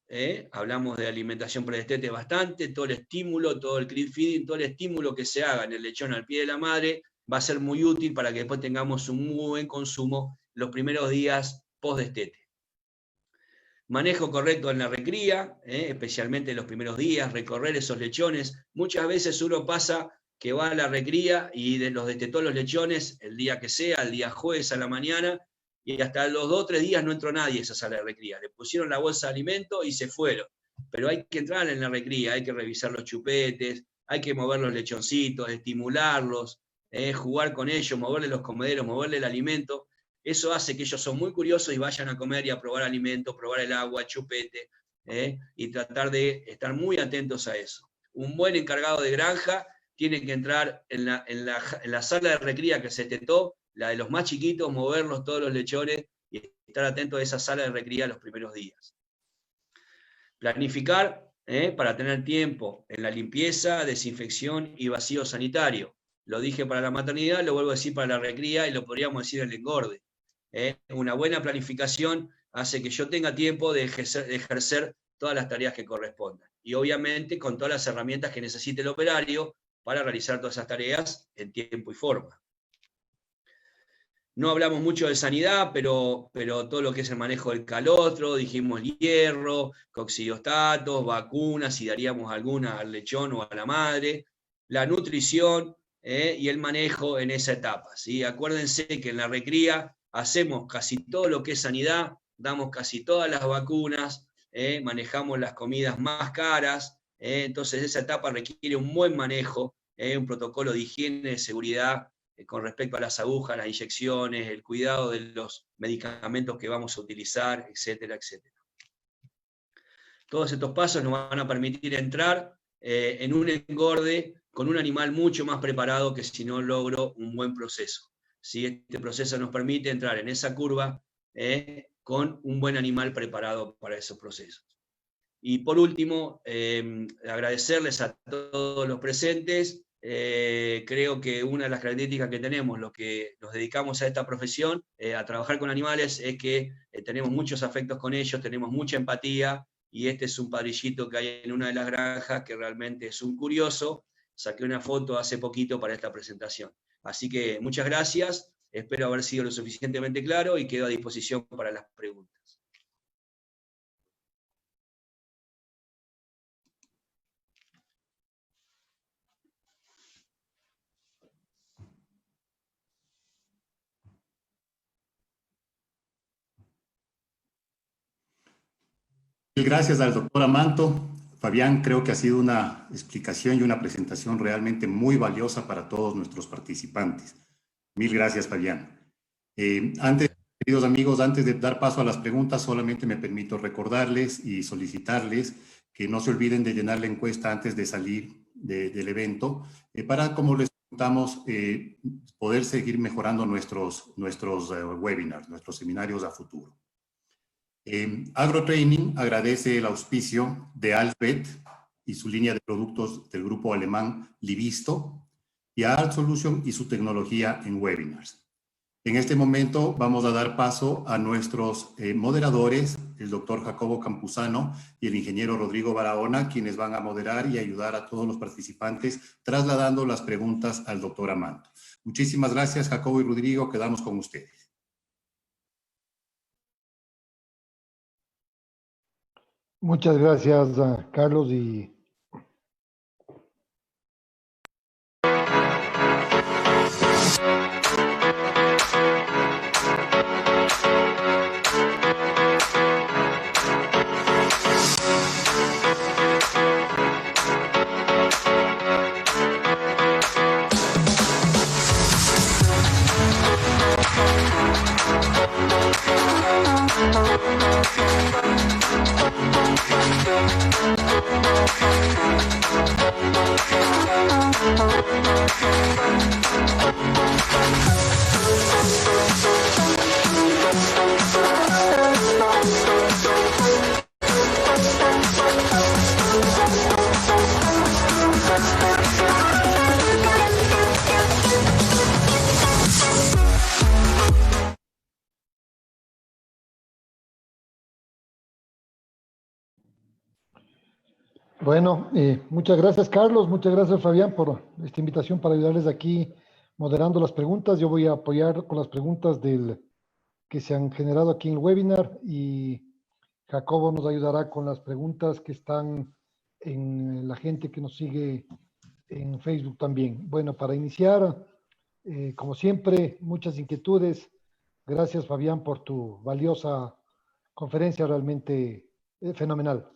hablamos de alimentación predestete bastante, todo el estímulo, todo el crib feeding, todo el estímulo que se haga en el lechón al pie de la madre va a ser muy útil para que después tengamos un muy buen consumo los primeros días post-destete. Manejo correcto en la recría, especialmente los primeros días, recorrer esos lechones. Muchas veces uno pasa que va a la recría y los destetó los lechones el día que sea, el día jueves a la mañana, y hasta los 2 o 3 días no entró nadie a esa sala de recría. Le pusieron la bolsa de alimento y se fueron. Pero hay que entrar en la recría, hay que revisar los chupetes, hay que mover los lechoncitos, estimularlos, jugar con ellos, moverle los comederos, moverle el alimento. Eso hace que ellos son muy curiosos y vayan a comer y a probar alimento, probar el agua, el chupete, y tratar de estar muy atentos a eso. Un buen encargado de granja tiene que entrar en la sala de recría que se tetó, la de los más chiquitos, moverlos todos los lechones y estar atento a esa sala de recría los primeros días. Planificar para tener tiempo en la limpieza, desinfección y vacío sanitario. Lo dije para la maternidad, lo vuelvo a decir para la recría y lo podríamos decir en el engorde. Una buena planificación hace que yo tenga tiempo de ejercer todas las tareas que correspondan. Y obviamente con todas las herramientas que necesite el operario para realizar todas esas tareas en tiempo y forma. No hablamos mucho de sanidad, pero todo lo que es el manejo del calostro, dijimos hierro, coccidiostatos, vacunas, si daríamos alguna al lechón o a la madre, la nutrición y el manejo en esa etapa, ¿sí? Acuérdense que en la recría hacemos casi todo lo que es sanidad, damos casi todas las vacunas, manejamos las comidas más caras, entonces esa etapa requiere un buen manejo, un protocolo de higiene, de seguridad, con respecto a las agujas, las inyecciones, el cuidado de los medicamentos que vamos a utilizar, etcétera, etcétera. Todos estos pasos nos van a permitir entrar en un engorde con un animal mucho más preparado que si no logro un buen proceso. ¿Sí? Este proceso nos permite entrar en esa curva con un buen animal preparado para esos procesos. Y por último, agradecerles a todos los presentes. Creo que una de las características que tenemos, los que nos dedicamos a esta profesión, a trabajar con animales, es que tenemos muchos afectos con ellos, tenemos mucha empatía, y este es un padrillito que hay en una de las granjas que realmente es un curioso. Saqué una foto hace poquito para esta presentación. Así que muchas gracias, espero haber sido lo suficientemente claro y quedo a disposición para las preguntas. Gracias al doctor Amanto. Fabián, creo que ha sido una explicación y una presentación realmente muy valiosa para todos nuestros participantes. Mil gracias, Fabián. Queridos amigos, antes de dar paso a las preguntas, solamente me permito recordarles y solicitarles que no se olviden de llenar la encuesta antes de salir del evento, para, como les contamos, poder seguir mejorando nuestros webinars, nuestros seminarios a futuro. AgroTraining agradece el auspicio de Alfred y su línea de productos del grupo alemán Livisto, y a Art Solution y su tecnología en webinars. En este momento vamos a dar paso a nuestros moderadores, el doctor Jacobo Campuzano y el ingeniero Rodrigo Barahona, quienes van a moderar y ayudar a todos los participantes trasladando las preguntas al doctor Amanto. Muchísimas gracias, Jacobo y Rodrigo, quedamos con ustedes. Muchas gracias, Carlos. Bueno, muchas gracias, Carlos. Muchas gracias, Fabián, por esta invitación para ayudarles aquí moderando las preguntas. Yo voy a apoyar con las preguntas que se han generado aquí en el webinar, y Jacobo nos ayudará con las preguntas que están en la gente que nos sigue en Facebook también. Bueno, para iniciar, como siempre, muchas inquietudes. Gracias, Fabián, por tu valiosa conferencia, realmente fenomenal.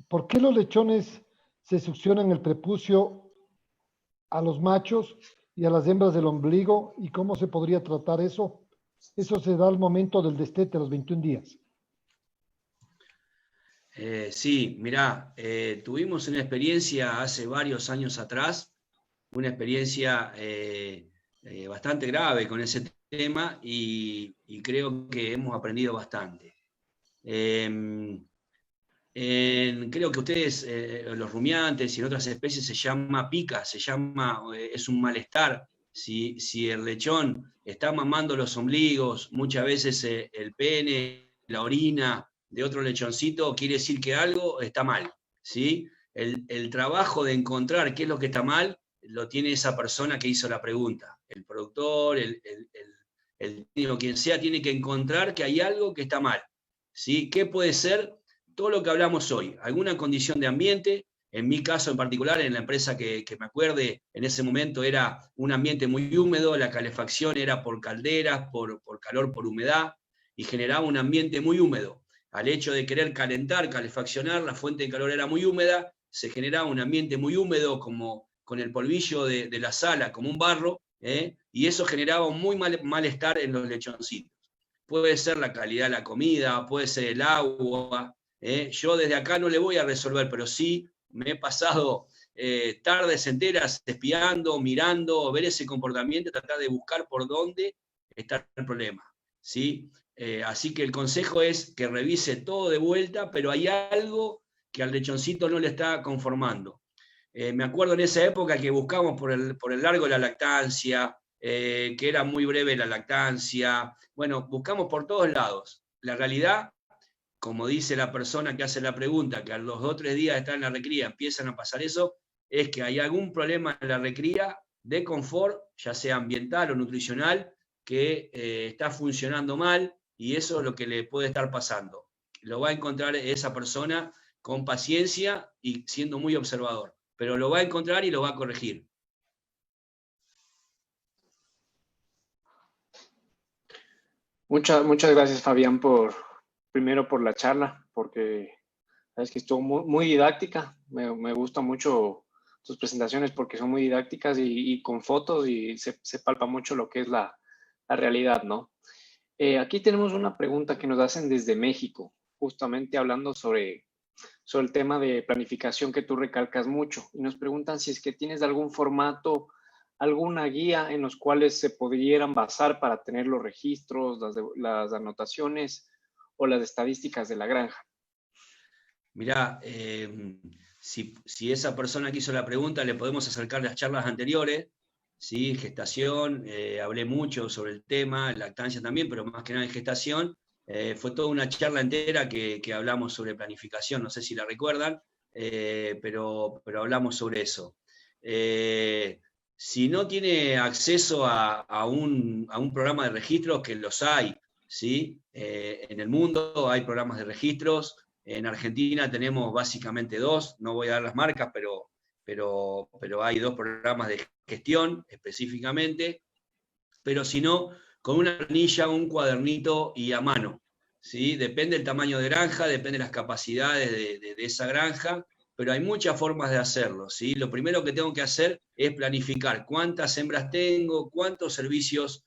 ¿Por qué los lechones se succionan el prepucio a los machos y a las hembras del ombligo, y cómo se podría tratar eso? Eso se da al momento del destete, a los 21 días. Sí, mirá, tuvimos una experiencia hace varios años atrás, una experiencia bastante grave con ese tema, y creo que hemos aprendido bastante. Creo que ustedes, los rumiantes y en otras especies, se llama pica, es un malestar Si el lechón está mamando los ombligos, muchas veces el pene, la orina de otro lechoncito, quiere decir que algo está mal, ¿sí? El trabajo de encontrar qué es lo que está mal lo tiene esa persona que hizo la pregunta. El productor, el quien sea, tiene que encontrar que hay algo que está mal, ¿sí? ¿Qué puede ser? Todo lo que hablamos hoy, alguna condición de ambiente. En mi caso en particular, en la empresa que me acuerde, en ese momento era un ambiente muy húmedo, la calefacción era por calderas, por calor, por humedad, y generaba un ambiente muy húmedo. Al hecho de querer calentar, calefaccionar, la fuente de calor era muy húmeda, se generaba un ambiente muy húmedo, como con el polvillo de la sala, como un barro, y eso generaba un muy malestar en los lechoncitos. Puede ser la calidad de la comida, puede ser el agua. Yo desde acá no le voy a resolver, pero sí me he pasado tardes enteras espiando, mirando, ver ese comportamiento, tratar de buscar por dónde está el problema, ¿sí? Así que el consejo es que revise todo de vuelta, pero hay algo que al lechoncito no le está conformando. Me acuerdo en esa época que buscamos por el largo de la lactancia, que era muy breve la lactancia. Bueno, buscamos por todos lados. La realidad, como dice la persona que hace la pregunta, que a los 2 o 3 días de estar en la recría empiezan a pasar eso, es que hay algún problema en la recría de confort, ya sea ambiental o nutricional, que está funcionando mal, y eso es lo que le puede estar pasando. Lo va a encontrar esa persona con paciencia y siendo muy observador, pero lo va a encontrar y lo va a corregir. Muchas gracias, Fabián, primero por la charla, porque sabes que estuvo muy didáctica. Me gustan mucho tus presentaciones porque son muy didácticas y con fotos, y se palpa mucho lo que es la realidad, ¿no? Aquí tenemos una pregunta que nos hacen desde México, justamente hablando sobre el tema de planificación que tú recalcas mucho, y nos preguntan si es que tienes algún formato, alguna guía en los cuales se pudieran basar para tener los registros, las anotaciones o las estadísticas de la granja. Mirá, si esa persona que hizo la pregunta, le podemos acercar las charlas anteriores, ¿sí? Gestación, hablé mucho sobre el tema, lactancia también, pero más que nada en gestación. Fue toda una charla entera que hablamos sobre planificación, no sé si la recuerdan, pero hablamos sobre eso. Si no tiene acceso a un programa de registros, que los hay, ¿sí? En el mundo hay programas de registros. En Argentina tenemos básicamente 2, no voy a dar las marcas, pero hay 2 programas de gestión específicamente, pero si no, con una planilla, un cuadernito y a mano, ¿sí? Depende del tamaño de granja, depende de las capacidades de esa granja, pero hay muchas formas de hacerlo, ¿sí? Lo primero que tengo que hacer es planificar cuántas hembras tengo, cuántos servicios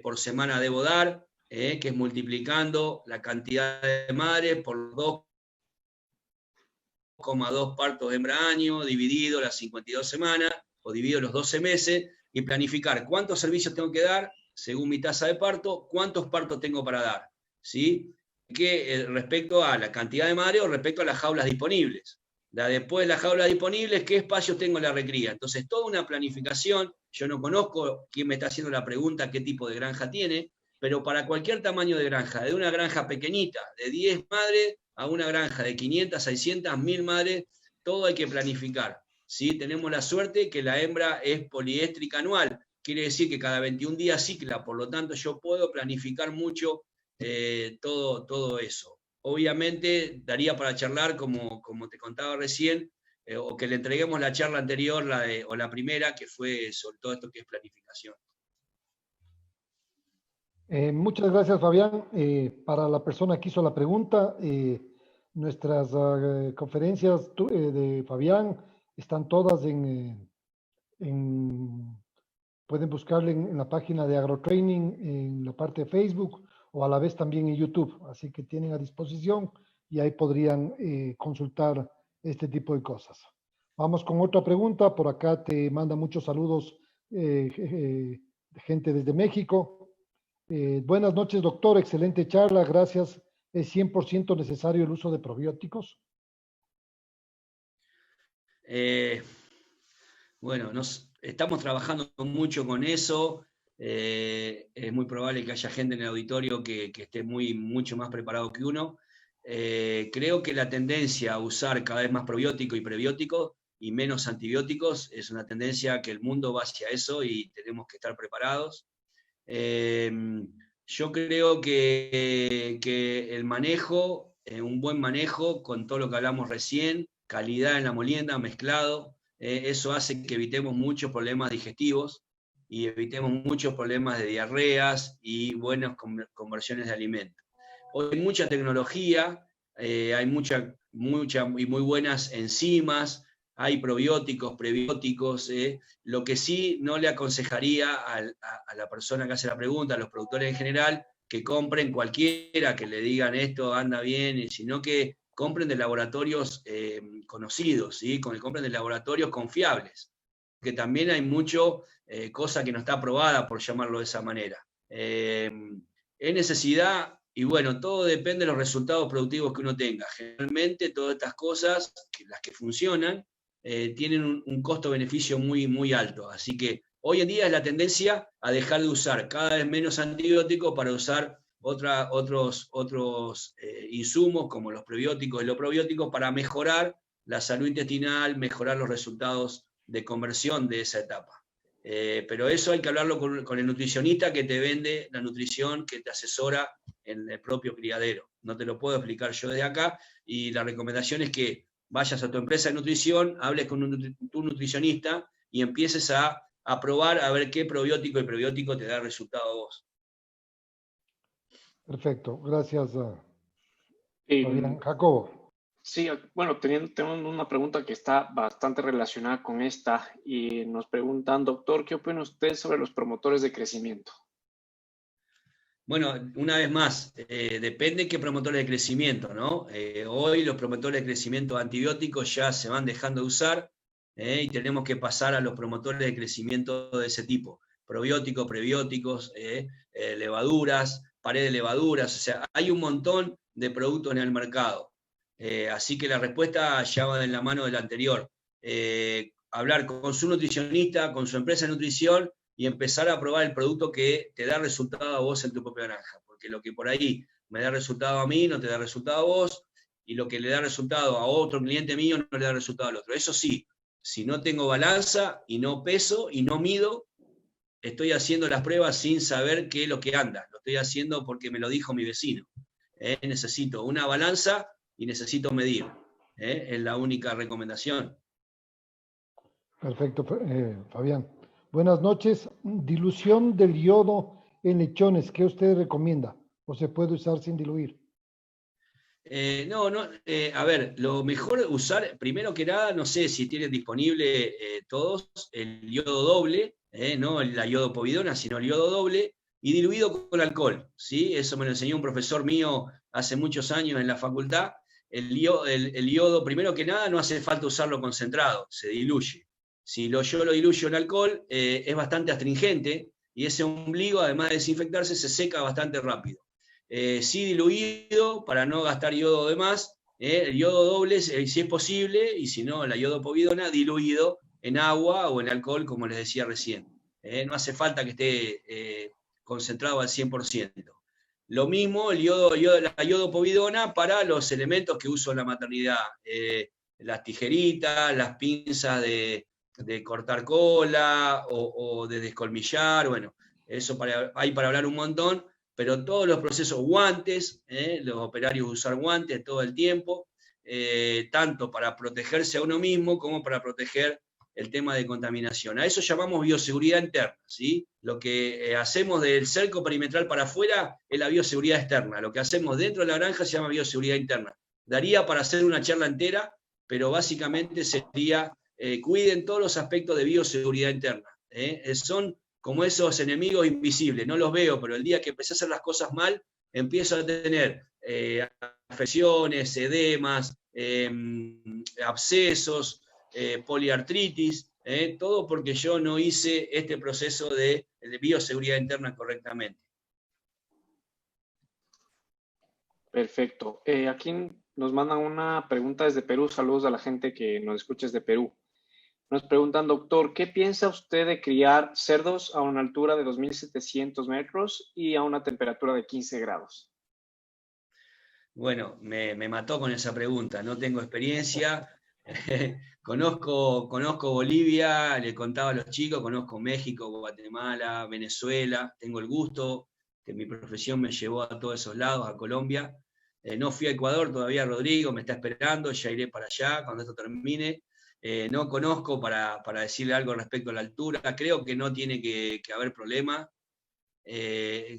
por semana debo dar, que es multiplicando la cantidad de madres por 2,2 partos de hembra año, dividido las 52 semanas, o dividido los 12 meses, y planificar cuántos servicios tengo que dar según mi tasa de parto, cuántos partos tengo para dar, ¿sí? Respecto a la cantidad de madres o respecto a las jaulas disponibles. Después de las jaulas disponibles, ¿qué espacios tengo en la recría? Entonces, toda una planificación. Yo no conozco quién me está haciendo la pregunta, qué tipo de granja tiene, pero para cualquier tamaño de granja, de una granja pequeñita, de 10 madres, a una granja de 500, 600, 1000 madres, todo hay que planificar, ¿sí? Tenemos la suerte que la hembra es poliéstrica anual, quiere decir que cada 21 días cicla, por lo tanto yo puedo planificar mucho todo eso. Obviamente daría para charlar, como te contaba recién, o que le entreguemos la charla anterior, o la primera, que fue sobre todo esto que es planificación. Muchas gracias, Fabián. Para la persona que hizo la pregunta, nuestras conferencias de Fabián están todas pueden buscarle en la página de AgroTraining, en la parte de Facebook, o a la vez también en YouTube. Así que tienen a disposición y ahí podrían consultar este tipo de cosas. Vamos con otra pregunta. Por acá te manda muchos saludos gente desde México. Buenas noches, doctor. Excelente charla. Gracias. ¿Es 100% necesario el uso de probióticos? Bueno, estamos trabajando mucho con eso. Es muy probable que haya gente en el auditorio que esté mucho más preparado que uno. Creo que la tendencia a usar cada vez más probiótico y prebiótico y menos antibióticos es una tendencia que el mundo va hacia eso y tenemos que estar preparados. Yo creo que el manejo, un buen manejo con todo lo que hablamos recién, calidad en la molienda, mezclado, eso hace que evitemos muchos problemas digestivos y evitemos muchos problemas de diarreas y buenas conversiones de alimentos. Hoy hay mucha tecnología, hay mucha y muy buenas enzimas, hay probióticos, prebióticos. Lo que sí no le aconsejaría a la persona que hace la pregunta, a los productores en general, que compren cualquiera, que le digan esto anda bien, sino que compren de laboratorios conocidos, ¿sí? Compren de laboratorios confiables, que también hay mucho cosa que no está aprobada, por llamarlo de esa manera. Es necesidad, y bueno, todo depende de los resultados productivos que uno tenga. Generalmente todas estas cosas, las que funcionan, tienen un costo-beneficio muy, muy alto. Así que hoy en día es la tendencia a dejar de usar cada vez menos antibióticos para usar otros insumos como los prebióticos y los probióticos para mejorar la salud intestinal, mejorar los resultados de conversión de esa etapa. Pero eso hay que hablarlo con el nutricionista que te vende la nutrición, que te asesora en el propio criadero. No te lo puedo explicar yo desde acá, y la recomendación es que vayas a tu empresa de nutrición, hables con tu nutricionista y empieces a probar a ver qué probiótico y prebiótico te da resultado a vos. Perfecto, gracias, Eh, Jacobo. sí, bueno, tengo una pregunta que está bastante relacionada con esta y nos preguntan, doctor, ¿qué opina usted sobre los promotores de crecimiento? Bueno, una vez más, depende qué promotores de crecimiento, ¿no? Hoy los promotores de crecimiento antibióticos ya se van dejando de usar, y tenemos que pasar a los promotores de crecimiento de ese tipo. Probióticos, prebióticos, levaduras, pared de levaduras, o sea, hay un montón de productos en el mercado. Así que la respuesta ya va en la mano de la anterior. Hablar con su nutricionista, con su empresa de nutrición, y empezar a probar el producto que te da resultado a vos en tu propia granja. Porque lo que por ahí me da resultado a mí, no te da resultado a vos, y lo que le da resultado a otro cliente mío, no le da resultado al otro. Eso sí, si no tengo balanza y no peso y no mido, estoy haciendo las pruebas sin saber qué es lo que anda. Lo estoy haciendo porque me lo dijo mi vecino. Necesito una balanza y necesito medir. Es la única recomendación. Perfecto, Fabián. Buenas noches. Dilución del yodo en lechones, ¿qué usted recomienda? ¿O se puede usar sin diluir? A ver, lo mejor usar, primero que nada, no sé si tienen disponible todos el yodo doble, no la yodopovidona, sino el yodo doble, y diluido con alcohol, ¿sí? Eso me lo enseñó un profesor mío hace muchos años en la facultad. El yodo, primero que nada, no hace falta usarlo concentrado, se diluye. Si yo lo diluyo en alcohol, es bastante astringente, y ese ombligo, además de desinfectarse, se seca bastante rápido. Sí diluido para no gastar yodo de más, el yodo doble si es posible, y si no, la yodopovidona diluido en agua o en alcohol, como les decía recién. No hace falta que esté concentrado al 100%. Lo mismo la yodopovidona para los elementos que uso en la maternidad, las tijeritas, las pinzas de cortar cola o de descolmillar, bueno, eso hay para hablar un montón. Pero todos los procesos, guantes, los operarios usar guantes todo el tiempo, tanto para protegerse a uno mismo como para proteger el tema de contaminación. A eso llamamos bioseguridad interna, ¿sí? Lo que hacemos del cerco perimetral para afuera es la bioseguridad externa. Lo que hacemos dentro de la granja se llama bioseguridad interna. Daría para hacer una charla entera, pero básicamente sería, cuiden todos los aspectos de bioseguridad interna. Son como esos enemigos invisibles, no los veo, pero el día que empecé a hacer las cosas mal, empiezo a tener afecciones, edemas, abscesos, poliartritis, todo porque yo no hice este proceso de bioseguridad interna correctamente. Perfecto. Aquí nos mandan una pregunta desde Perú. Saludos a la gente que nos escucha desde Perú. Nos preguntan, doctor, ¿qué piensa usted de criar cerdos a una altura de 2.700 metros y a una temperatura de 15 grados? Bueno, me mató con esa pregunta. No tengo experiencia. Conozco Bolivia, le contaba a los chicos, conozco México, Guatemala, Venezuela. Tengo el gusto que mi profesión me llevó a todos esos lados, a Colombia. No fui a Ecuador todavía, Rodrigo, me está esperando, ya iré para allá cuando esto termine. No conozco para decirle algo respecto a la altura. Creo que no tiene que haber problema.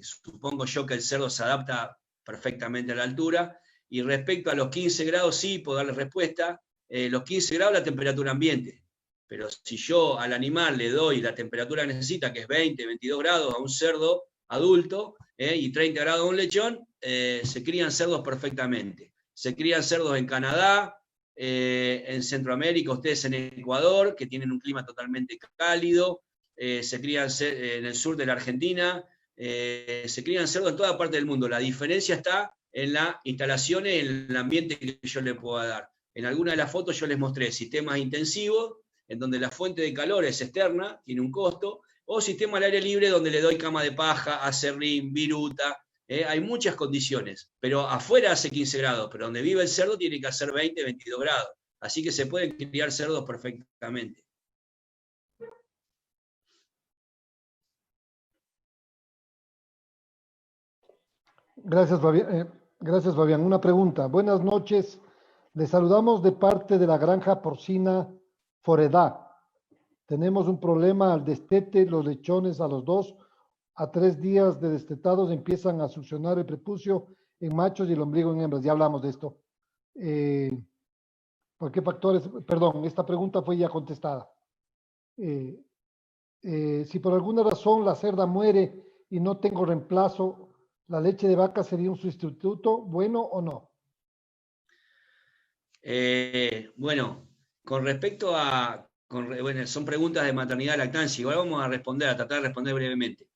Supongo yo que el cerdo se adapta perfectamente a la altura. Y respecto a los 15 grados, sí, puedo darle respuesta. Los 15 grados la temperatura ambiente. Pero si yo al animal le doy la temperatura que necesita, que es 20, 22 grados a un cerdo adulto, y 30 grados a un lechón, se crían cerdos perfectamente. Se crían cerdos en Canadá, en Centroamérica, ustedes en Ecuador, que tienen un clima totalmente cálido, se crían en el sur de la Argentina, se crían cerdos en toda parte del mundo. La diferencia está en las instalaciones, en el ambiente que yo le pueda dar. En alguna de las fotos yo les mostré sistemas intensivos, en donde la fuente de calor es externa, tiene un costo, o sistema al aire libre, donde le doy cama de paja, acerrín, viruta. Hay muchas condiciones, pero afuera hace 15 grados, pero donde vive el cerdo tiene que hacer 20, 22 grados. Así que se pueden criar cerdos perfectamente. Gracias, Fabián. Gracias, Fabián. Una pregunta. Buenas noches. Le saludamos de parte de la granja porcina Foredá. Tenemos un problema al destete. Los lechones a los 2 a 3 días de destetados empiezan a succionar el prepucio en machos y el ombligo en hembras. Ya hablamos de esto. ¿Por qué factores? Perdón, esta pregunta fue ya contestada. Si por alguna razón la cerda muere y no tengo reemplazo, ¿la leche de vaca sería un sustituto bueno o no? Bueno, con respecto a... bueno, son preguntas de maternidad y lactancia. Igual vamos a responder, a tratar de responder brevemente.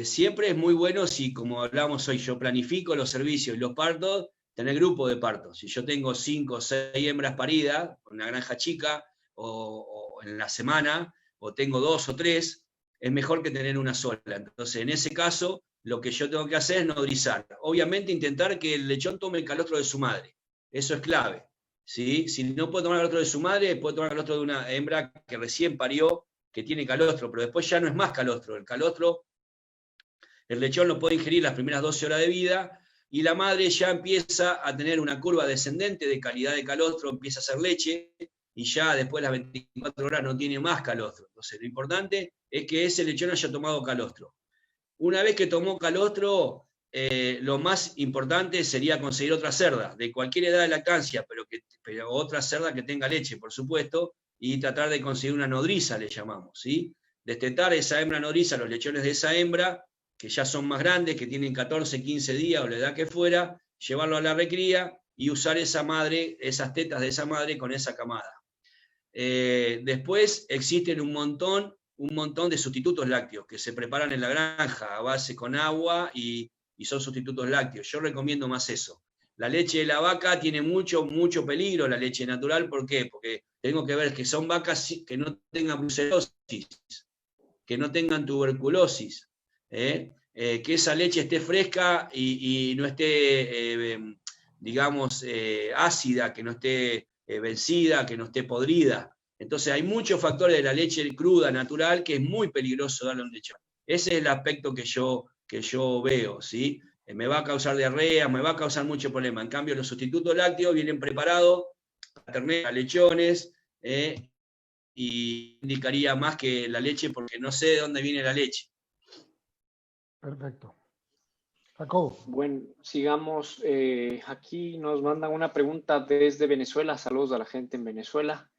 Siempre es muy bueno si, como hablamos hoy, yo planifico los servicios y los partos, tener grupo de partos. Si yo tengo 5 o 6 hembras paridas, en una granja chica, o en la semana, o tengo 2 o 3, es mejor que tener una sola. Entonces, en ese caso, lo que yo tengo que hacer es nodrizar. Obviamente, intentar que el lechón tome el calostro de su madre. Eso es clave. ¿Sí? Si no puede tomar el calostro de su madre, puede tomar el calostro de una hembra que recién parió, que tiene calostro, pero después ya no es más calostro. El calostro, el lechón lo puede ingerir las primeras 12 horas de vida, y la madre ya empieza a tener una curva descendente de calidad de calostro, empieza a hacer leche, y ya después de las 24 horas no tiene más calostro. Entonces, lo importante es que ese lechón haya tomado calostro. Una vez que tomó calostro, lo más importante sería conseguir otra cerda, de cualquier edad de lactancia, pero otra cerda que tenga leche, por supuesto, y tratar de conseguir una nodriza, le llamamos, ¿sí? Destetar esa hembra nodriza, los lechones de esa hembra, que ya son más grandes, que tienen 14, 15 días o la edad que fuera, llevarlo a la recría y usar esa madre, esas tetas de esa madre con esa camada. Después existen un montón de sustitutos lácteos que se preparan en la granja a base con agua y son sustitutos lácteos. Yo recomiendo más eso. La leche de la vaca tiene mucho peligro, la leche natural. ¿Por qué? Porque tengo que ver que son vacas que no tengan brucelosis, que no tengan tuberculosis, que esa leche esté fresca y no esté, digamos, ácida, que no esté vencida, que no esté podrida. Entonces hay muchos factores de la leche cruda, natural, que es muy peligroso darle a un lechón. Ese es el aspecto que yo veo, ¿sí? Me va a causar diarrea, me va a causar mucho problema. En cambio, los sustitutos lácteos vienen preparados para terneros, lechones, y indicaría más que la leche porque no sé de dónde viene la leche. Perfecto. Jacobo. Bueno, sigamos. Aquí nos mandan una pregunta desde Venezuela. Saludos a la gente en Venezuela.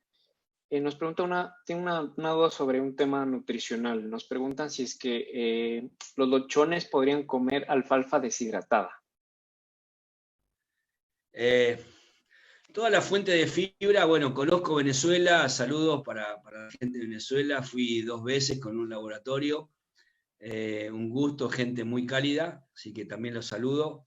Nos pregunta tiene una duda sobre un tema nutricional. Nos preguntan si es que los lechones podrían comer alfalfa deshidratada. Toda la fuente de fibra, bueno, conozco Venezuela, saludos para la gente de Venezuela, fui 2 veces con un laboratorio, un gusto, gente muy cálida, así que también los saludo.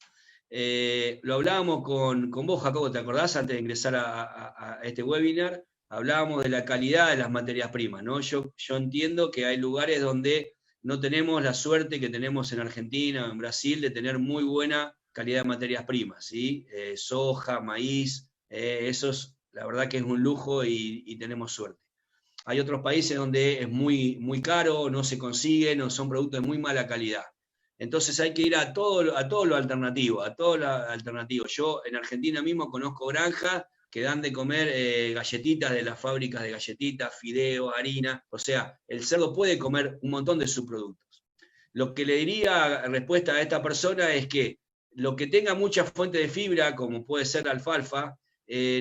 Lo hablábamos con vos, Jacobo, ¿te acordás? Antes de ingresar a este webinar, hablábamos de la calidad de las materias primas, ¿no? Yo entiendo que hay lugares donde no tenemos la suerte que tenemos en Argentina o en Brasil de tener muy buena calidad de materias primas, ¿sí? Soja, maíz, la verdad que es un lujo y tenemos suerte. Hay otros países donde es muy, muy caro, no se consiguen, o son productos de muy mala calidad. Entonces hay que ir a todo lo alternativo, Yo en Argentina mismo conozco granjas que dan de comer galletitas de las fábricas de galletitas, fideos, harina. O sea, el cerdo puede comer un montón de subproductos. Lo que le diría respuesta a esta persona es que lo que tenga mucha fuente de fibra, como puede ser la alfalfa,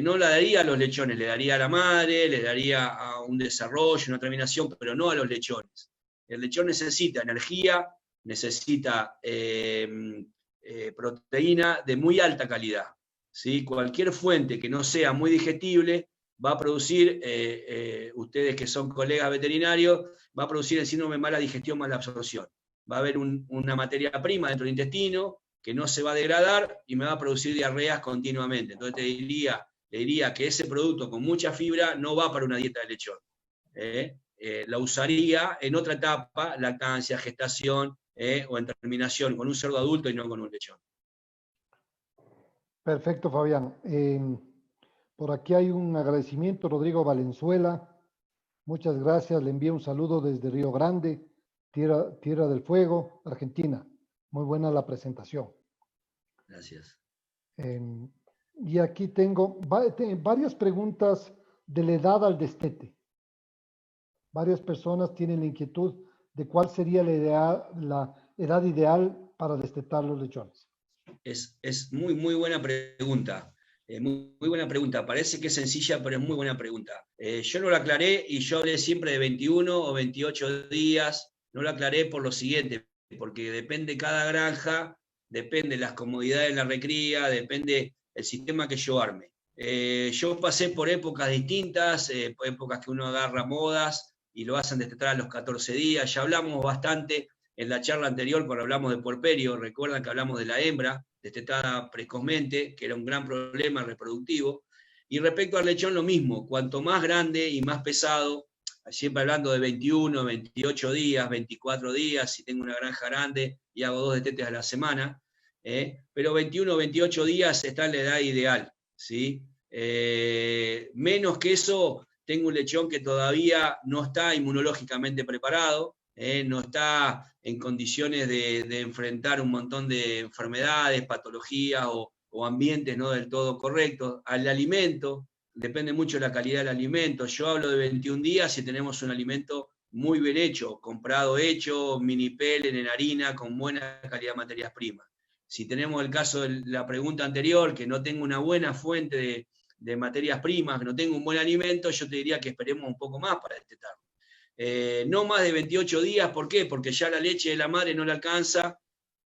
no la daría a los lechones, le daría a la madre, le daría a un desarrollo, una terminación, pero no a los lechones. El lechón necesita energía, necesita proteína de muy alta calidad. ¿Sí? Cualquier fuente que no sea muy digestible va a producir, ustedes que son colegas veterinarios, va a producir el síndrome de mala digestión, mala absorción. Va a haber una materia prima dentro del intestino que no se va a degradar y me va a producir diarreas continuamente. Entonces le diría que ese producto con mucha fibra no va para una dieta de lechón. La usaría en otra etapa, lactancia, gestación, o en terminación, con un cerdo adulto y no con un lechón. Perfecto, Fabián. Por aquí hay un agradecimiento, Rodrigo Valenzuela. Muchas gracias, le envío un saludo desde Río Grande, Tierra del Fuego, Argentina. Muy buena la presentación. Gracias. Y aquí tengo varias preguntas de la edad al destete. Varias personas tienen la inquietud de cuál sería la edad ideal para destetar los lechones. Es muy, muy buena pregunta. Muy buena pregunta. Parece que es sencilla, pero es muy buena pregunta. Yo no la aclaré y yo hablé siempre de 21 o 28 días. No la aclaré por lo siguiente, porque depende cada granja, depende las comodidades de la recría, depende el sistema que yo arme. Yo pasé por épocas distintas, épocas que uno agarra modas y lo hacen destetar a los 14 días. Ya hablamos bastante en la charla anterior cuando hablamos de puerperio. Recuerdan que hablamos de la hembra destetada precozmente, que era un gran problema reproductivo. Y respecto al lechón lo mismo, cuanto más grande y más pesado, siempre hablando de 21, 28 días, 24 días, si tengo una granja grande y hago 2 destetes a la semana, pero 21 o 28 días está en la edad ideal, ¿sí? Menos que eso, tengo un lechón que todavía no está inmunológicamente preparado, no está en condiciones de enfrentar un montón de enfermedades, patologías o ambientes no del todo correctos. Al alimento, depende mucho de la calidad del alimento. Yo hablo de 21 días si tenemos un alimento muy bien hecho, comprado hecho, mini pellen en harina, con buena calidad de materias primas. Si tenemos el caso de la pregunta anterior, que no tengo una buena fuente de materias primas, que no tengo un buen alimento, yo te diría que esperemos un poco más para destetarlo. No más de 28 días, ¿por qué? Porque ya la leche de la madre no le alcanza,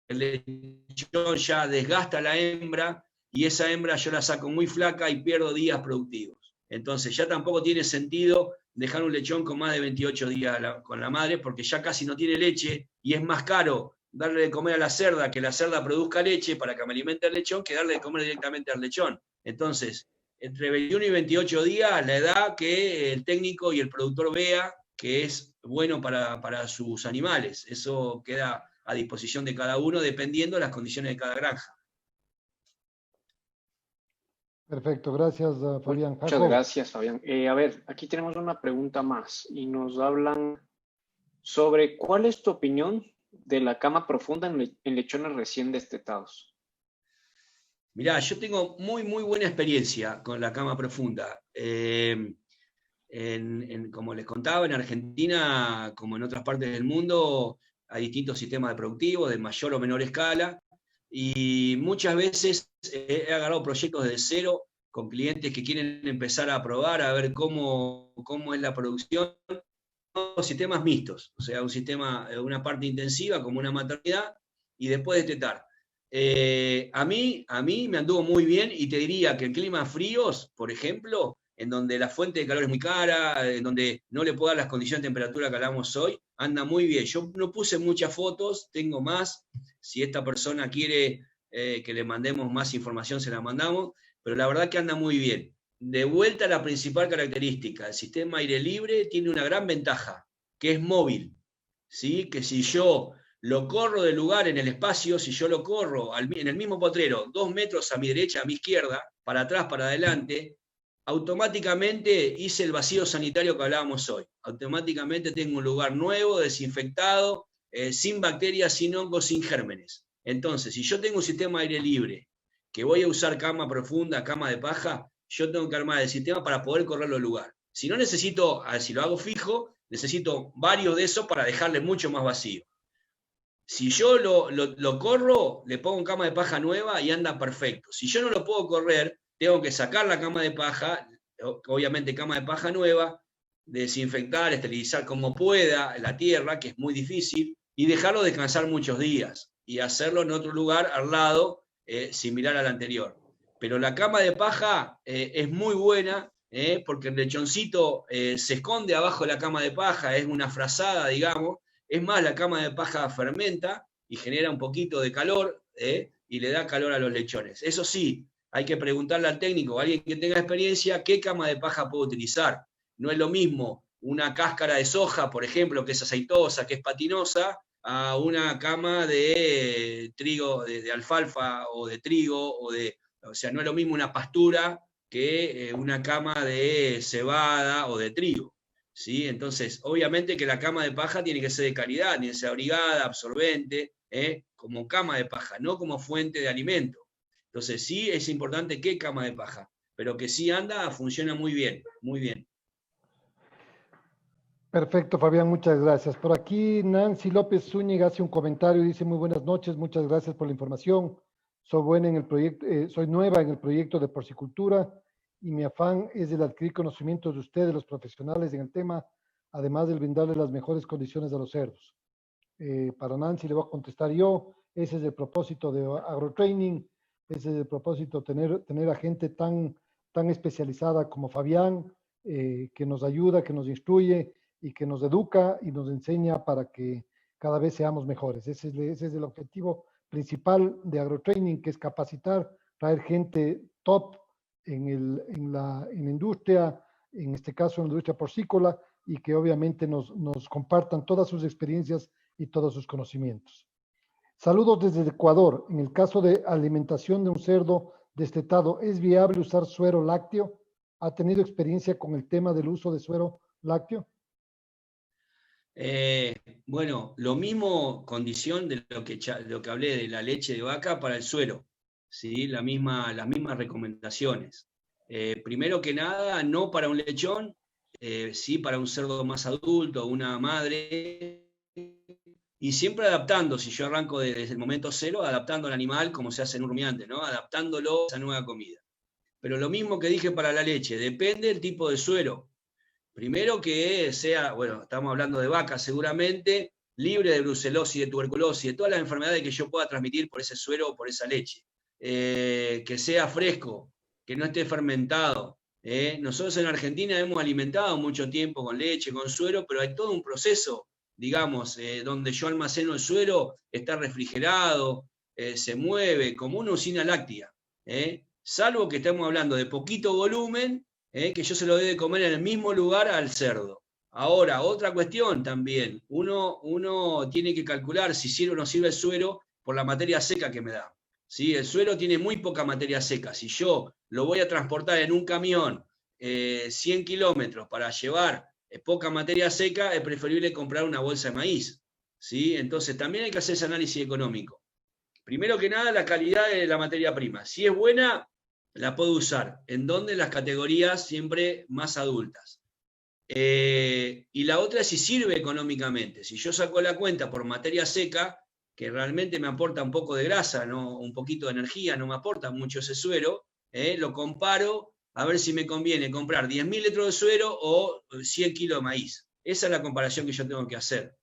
el lechón ya desgasta a la hembra, y esa hembra yo la saco muy flaca y pierdo días productivos. Entonces ya tampoco tiene sentido dejar un lechón con más de 28 días con la madre, porque ya casi no tiene leche, y es más caro darle de comer a la cerda, que la cerda produzca leche para que me alimente el lechón, que darle de comer directamente al lechón. Entonces, entre 21 y 28 días, la edad que el técnico y el productor vea que es bueno para sus animales. Eso queda a disposición de cada uno, dependiendo de las condiciones de cada granja. Perfecto, gracias, Fabián. Muchas gracias, Fabián. A ver, aquí tenemos una pregunta más y nos hablan sobre cuál es tu opinión de la cama profunda en lechones recién destetados. Mirá, yo tengo muy, muy buena experiencia con la cama profunda. Como les contaba, en Argentina, como en otras partes del mundo, hay distintos sistemas de productivos de mayor o menor escala, y muchas veces he agarrado proyectos de cero con clientes que quieren empezar a probar, a ver cómo es la producción, sistemas mixtos, o sea, una parte intensiva como una maternidad, y después destetar. A mí me anduvo muy bien, y te diría que en climas fríos, por ejemplo, en donde la fuente de calor es muy cara, en donde no le puedo dar las condiciones de temperatura que hablamos hoy, anda muy bien. Yo no puse muchas fotos, tengo más. Si esta persona quiere que le mandemos más información, se la mandamos, pero la verdad que anda muy bien. de vuelta a la principal característica, el sistema aire libre tiene una gran ventaja, que es móvil, ¿sí? Que si yo lo corro del lugar en el espacio, si yo lo corro en el mismo potrero, 2 metros a mi derecha, a mi izquierda, para atrás, para adelante, automáticamente hice el vacío sanitario que hablábamos hoy. Automáticamente tengo un lugar nuevo, desinfectado, sin bacterias, sin hongos, sin gérmenes. Entonces, si yo tengo un sistema aire libre, que voy a usar cama profunda, cama de paja, yo tengo que armar el sistema para poder correrlo al lugar. Si no necesito, si lo hago fijo, necesito varios de esos para dejarle mucho más vacío. Si yo lo corro, le pongo cama de paja nueva y anda perfecto. Si yo no lo puedo correr, tengo que sacar la cama de paja, obviamente cama de paja nueva, desinfectar, esterilizar como pueda la tierra, que es muy difícil, y dejarlo descansar muchos días y hacerlo en otro lugar al lado, similar al anterior. Pero la cama de paja es muy buena, porque el lechoncito se esconde abajo de la cama de paja, es una frazada, digamos. Es más, la cama de paja fermenta y genera un poquito de calor, y le da calor a los lechones. Eso sí, hay que preguntarle al técnico, a alguien que tenga experiencia, qué cama de paja puedo utilizar. No es lo mismo una cáscara de soja, por ejemplo, que es aceitosa, que es patinosa, a una cama de trigo, de alfalfa o de trigo, o sea, no es lo mismo una pastura que una cama de cebada o de trigo. ¿Sí? Entonces, obviamente que la cama de paja tiene que ser de calidad, tiene que ser abrigada, absorbente, como cama de paja, no como fuente de alimento. Entonces, sí es importante qué cama de paja, pero que sí anda, funciona muy bien, muy bien. Perfecto, Fabián, muchas gracias. Por aquí Nancy López Zúñiga hace un comentario y dice: muy buenas noches, muchas gracias por la información. Soy nueva en el proyecto de porcicultura y mi afán es el adquirir conocimientos de ustedes, los profesionales en el tema, además de brindarles las mejores condiciones a los cerdos. Para Nancy le voy a contestar yo: ese es el propósito de AgroTraining, ese es el propósito, tener a gente tan especializada como Fabián, que nos ayuda, que nos instruye y que nos educa y nos enseña para que cada vez seamos mejores. Ese es el objetivo principal de AgroTraining, que es capacitar, traer gente top en la industria, en este caso en la industria porcícola, y que obviamente nos compartan todas sus experiencias y todos sus conocimientos. Saludos desde Ecuador. En el caso de alimentación de un cerdo destetado, ¿es viable usar suero lácteo? ¿Ha tenido experiencia con el tema del uso de suero lácteo? Bueno, lo mismo condición de lo que hablé de la leche de vaca para el suero, ¿sí? Las mismas recomendaciones. Primero que nada, no para un lechón, sí para un cerdo más adulto, una madre, y siempre adaptando, si yo arranco desde el momento cero, adaptando al animal como se hace en un rumiante, ¿no? Adaptándolo a esa nueva comida. Pero lo mismo que dije para la leche, depende del tipo de suero. Primero que sea, bueno, estamos hablando de vaca seguramente, libre de brucelosis, de tuberculosis, de todas las enfermedades que yo pueda transmitir por ese suero o por esa leche. Que sea fresco, que no esté fermentado. Nosotros en Argentina hemos alimentado mucho tiempo con leche, con suero, pero hay todo un proceso, digamos, donde yo almaceno el suero, está refrigerado, se mueve como una usina láctea. Salvo que estemos hablando de poquito volumen, que yo se lo debe comer en el mismo lugar al cerdo. Ahora, otra cuestión también, uno tiene que calcular si sirve o no sirve el suero por la materia seca que me da. ¿Sí? El suero tiene muy poca materia seca. Si yo lo voy a transportar en un camión 100 kilómetros para llevar poca materia seca, es preferible comprar una bolsa de maíz. ¿Sí? Entonces también hay que hacer ese análisis económico. Primero que nada, la calidad de la materia prima. Si es buena, la puedo usar. ¿En dónde? En las categorías siempre más adultas. Y la otra es si sirve económicamente. Si yo saco la cuenta por materia seca, que realmente me aporta un poco de grasa, ¿no? Un poquito de energía, no me aporta mucho ese suero, lo comparo a ver si me conviene comprar 10.000 litros de suero o 100 kilos de maíz. Esa es la comparación que yo tengo que hacer.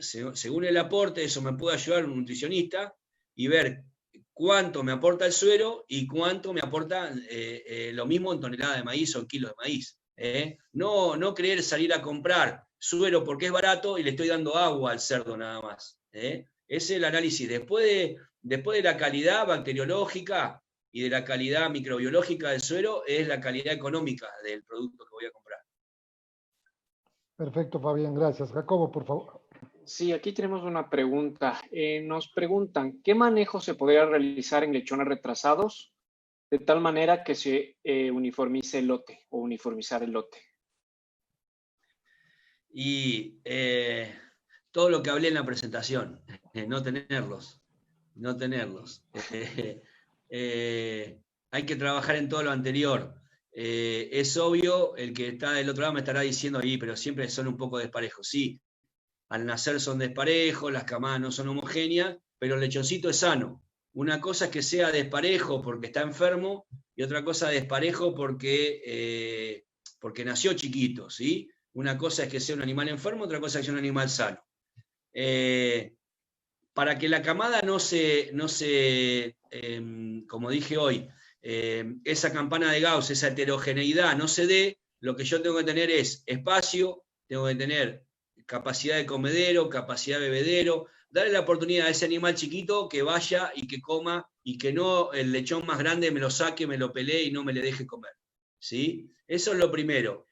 Según el aporte, eso me puede ayudar un nutricionista y ver cuánto me aporta el suero y cuánto me aporta lo mismo en tonelada de maíz o en kilos de maíz. No creer salir a comprar suero porque es barato y le estoy dando agua al cerdo nada más. Ese es el análisis. Después de la calidad bacteriológica, y de la calidad microbiológica del suelo es la calidad económica del producto que voy a comprar. Perfecto, Fabián, gracias. Jacobo, por favor. Sí, aquí tenemos una pregunta. Nos preguntan, ¿qué manejo se podría realizar en lechones retrasados de tal manera que se uniformice el lote o uniformizar el lote? Y todo lo que hablé en la presentación, no tenerlos. Hay que trabajar en todo lo anterior. Es obvio, el que está del otro lado me estará diciendo ahí, pero siempre son un poco desparejos. Sí, al nacer son desparejos, las camadas no son homogéneas, pero el lechoncito es sano. Una cosa es que sea desparejo porque está enfermo y otra cosa desparejo porque nació chiquito, ¿sí? Una cosa es que sea un animal enfermo, otra cosa es que sea un animal sano. Para que la camada no se como dije hoy, esa campana de Gauss, esa heterogeneidad no se dé, lo que yo tengo que tener es espacio, tengo que tener capacidad de comedero, capacidad de bebedero, darle la oportunidad a ese animal chiquito que vaya y que coma y que no el lechón más grande me lo saque, me lo pelee y no me le deje comer. ¿Sí? Eso es lo primero.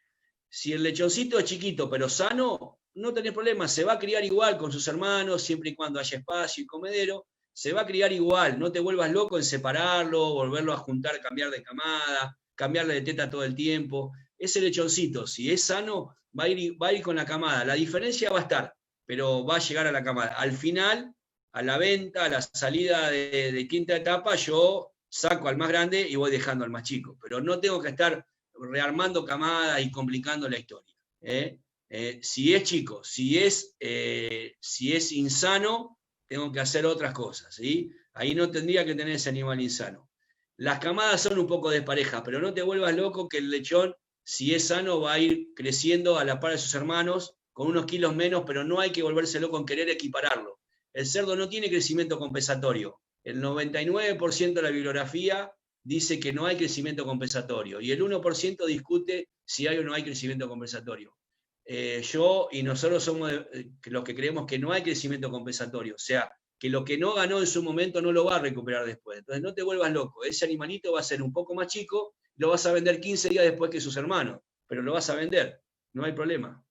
Si el lechoncito es chiquito pero sano, no tenés problema, se va a criar igual con sus hermanos, siempre y cuando haya espacio y comedero, se va a criar igual, no te vuelvas loco en separarlo, volverlo a juntar, cambiar de camada, cambiarle de teta todo el tiempo. Ese lechoncito, si es sano, va a ir con la camada. La diferencia va a estar, pero va a llegar a la camada. Al final, a la venta, a la salida de quinta etapa, yo saco al más grande y voy dejando al más chico. Pero no tengo que estar rearmando camadas y complicando la historia. Si es chico, si es insano, tengo que hacer otras cosas, ¿sí? Ahí no tendría que tener ese animal insano. Las camadas son un poco desparejas, pero no te vuelvas loco que el lechón, si es sano, va a ir creciendo a la par de sus hermanos, con unos kilos menos, pero no hay que volverse loco en querer equipararlo. El cerdo no tiene crecimiento compensatorio. El 99% de la bibliografía dice que no hay crecimiento compensatorio y el 1% discute si hay o no hay crecimiento compensatorio. Yo y nosotros somos los que creemos que no hay crecimiento compensatorio, o sea, que lo que no ganó en su momento no lo va a recuperar después. Entonces no te vuelvas loco, ese animalito va a ser un poco más chico, lo vas a vender 15 días después que sus hermanos, pero lo vas a vender, no hay problema.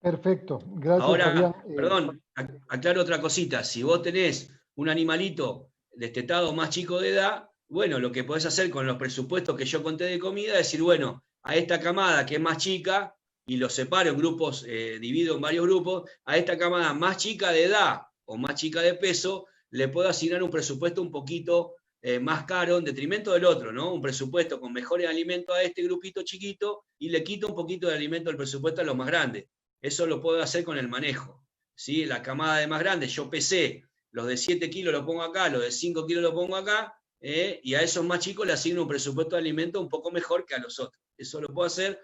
Perfecto, gracias, Ahora, Fabián. perdón, aclaro otra cosita, si vos tenés un animalito destetado más chico de edad, bueno, lo que podés hacer con los presupuestos que yo conté de comida es decir, bueno, a esta camada que es más chica, y lo separo en grupos, divido en varios grupos, a esta camada más chica de edad o más chica de peso, le puedo asignar un presupuesto un poquito más caro en detrimento del otro, ¿no? Un presupuesto con mejores alimentos a este grupito chiquito y le quito un poquito de alimento del presupuesto a los más grandes. Eso lo puedo hacer con el manejo, ¿sí? La camada de más grande, yo pesé, los de 7 kilos lo pongo acá, los de 5 kilos lo pongo acá, y a esos más chicos le asigno un presupuesto de alimento un poco mejor que a los otros. Eso lo puedo hacer.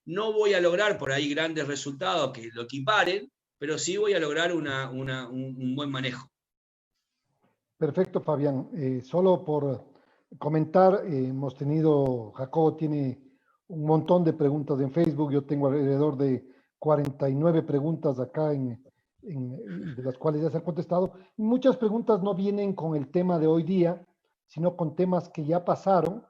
No voy a lograr por ahí grandes resultados que lo equiparen, pero sí voy a lograr un buen manejo. Perfecto, Fabián. Solo por comentar, hemos tenido, Jacobo tiene un montón de preguntas en Facebook, yo tengo alrededor de 49 preguntas acá de las cuales ya se han contestado. Muchas preguntas no vienen con el tema de hoy día, sino con temas que ya pasaron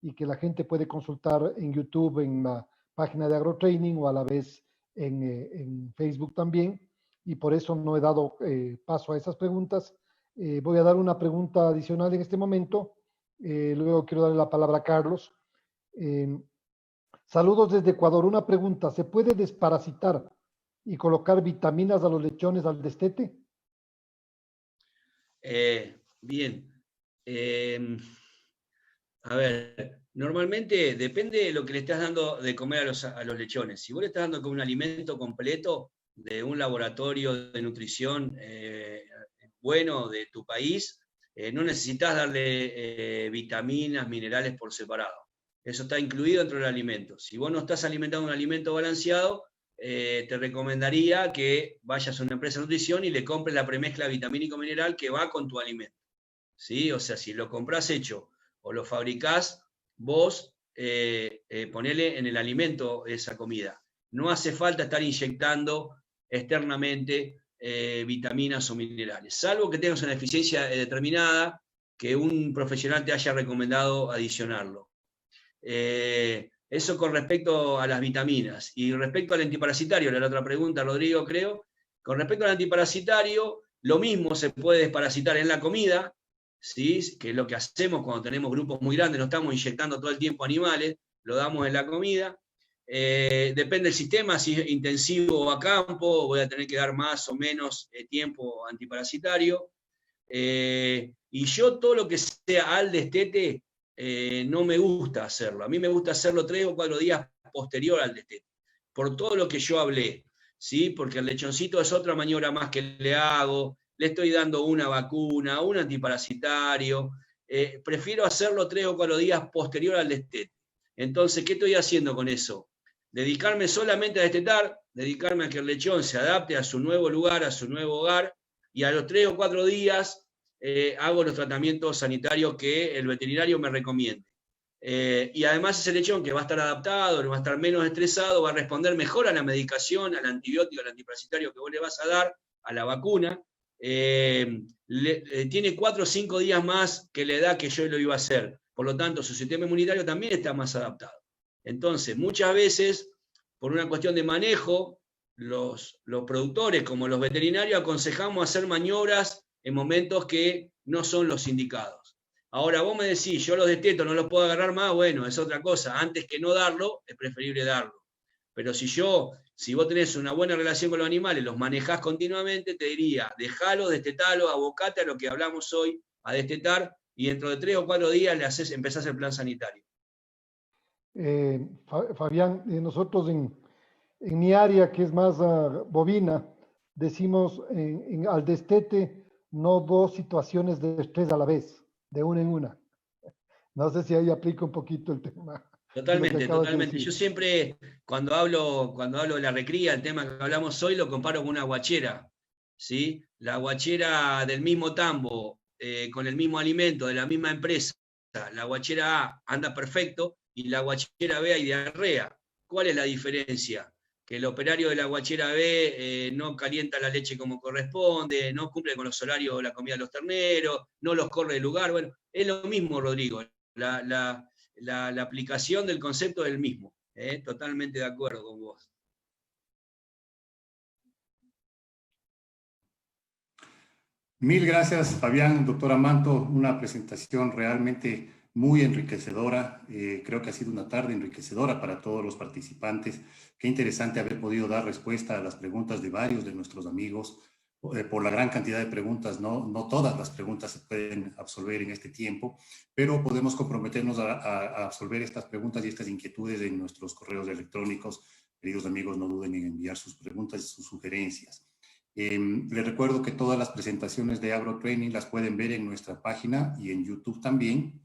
y que la gente puede consultar en YouTube, en la página de AgroTraining o a la vez en Facebook también. Y por eso no he dado paso a esas preguntas. Voy a dar una pregunta adicional en este momento. Luego quiero darle la palabra a Carlos. Saludos desde Ecuador. Una pregunta, ¿se puede desparasitar y colocar vitaminas a los lechones al destete? Bien. A ver, normalmente depende de lo que le estás dando de comer a los lechones. Si vos le estás dando como un alimento completo de un laboratorio de nutrición bueno de tu país, no necesitas darle vitaminas, minerales por separado. Eso está incluido dentro del alimento. Si vos no estás alimentando un alimento balanceado, te recomendaría que vayas a una empresa de nutrición y le compres la premezcla vitamínico-mineral que va con tu alimento. ¿Sí? O sea, si lo comprás hecho o lo fabricás, vos ponele en el alimento esa comida. No hace falta estar inyectando externamente vitaminas o minerales, salvo que tengas una deficiencia determinada que un profesional te haya recomendado adicionarlo. Eso con respecto a las vitaminas. Y respecto al antiparasitario, la otra pregunta, Rodrigo, creo, con respecto al antiparasitario, lo mismo se puede desparasitar en la comida, ¿sí? Que es lo que hacemos cuando tenemos grupos muy grandes, no estamos inyectando todo el tiempo animales, lo damos en la comida. Depende del sistema, si es intensivo o a campo, voy a tener que dar más o menos tiempo antiparasitario. Y yo todo lo que sea al destete, no me gusta hacerlo. A mí me gusta hacerlo 3 o 4 días posterior al destete, por todo lo que yo hablé, ¿sí? Porque el lechoncito es otra maniobra más que le hago, le estoy dando una vacuna, un antiparasitario. Prefiero hacerlo 3 o 4 días posterior al destete. Entonces, ¿qué estoy haciendo con eso? Dedicarme solamente a destetar, dedicarme a que el lechón se adapte a su nuevo lugar, a su nuevo hogar, y a los 3 o 4 días hago los tratamientos sanitarios que el veterinario me recomiende. Y además ese lechón que va a estar adaptado, va a estar menos estresado, va a responder mejor a la medicación, al antibiótico, al antiparasitario que vos le vas a dar, a la vacuna. Tiene 4 o 5 días más que la edad que yo lo iba a hacer. Por lo tanto, su sistema inmunitario también está más adaptado. Entonces, muchas veces, por una cuestión de manejo, los productores como los veterinarios aconsejamos hacer maniobras en momentos que no son los indicados. Ahora vos me decís, yo los desteto, no los puedo agarrar más, bueno, es otra cosa. Antes que no darlo, es preferible darlo. Pero si vos tenés una buena relación con los animales, los manejás continuamente, te diría, dejalo, destetalo, abocate a lo que hablamos hoy, a destetar, y dentro de 3 o 4 días empezás el plan sanitario. Fabián, nosotros en mi área, que es más bovina, decimos al destete no 2 situaciones de estrés a la vez, de una en una. No sé si ahí aplica un poquito el tema de lo que Totalmente, acabas de totalmente. decir. Yo siempre, cuando hablo de la recría, el tema que hablamos hoy, lo comparo con una guachera, ¿sí? La guachera del mismo tambo, con el mismo alimento, de la misma empresa. La guachera A anda perfecto y la guachera B hay diarrea. ¿Cuál es la diferencia? Que el operario de la guachera B no calienta la leche como corresponde, no cumple con los horarios de la comida de los terneros, no los corre del lugar. Bueno, es lo mismo, Rodrigo. La aplicación del concepto es el mismo. Totalmente de acuerdo con vos. Mil gracias, Fabián, doctora Manto, una presentación realmente muy enriquecedora. Creo que ha sido una tarde enriquecedora para todos los participantes. Qué interesante haber podido dar respuesta a las preguntas de varios de nuestros amigos. Por la gran cantidad de preguntas, no todas las preguntas se pueden absolver en este tiempo, pero podemos comprometernos a absolver estas preguntas y estas inquietudes en nuestros correos electrónicos. Queridos amigos, no duden en enviar sus preguntas y sus sugerencias. Les recuerdo que todas las presentaciones de AgroTraining las pueden ver en nuestra página y en YouTube también.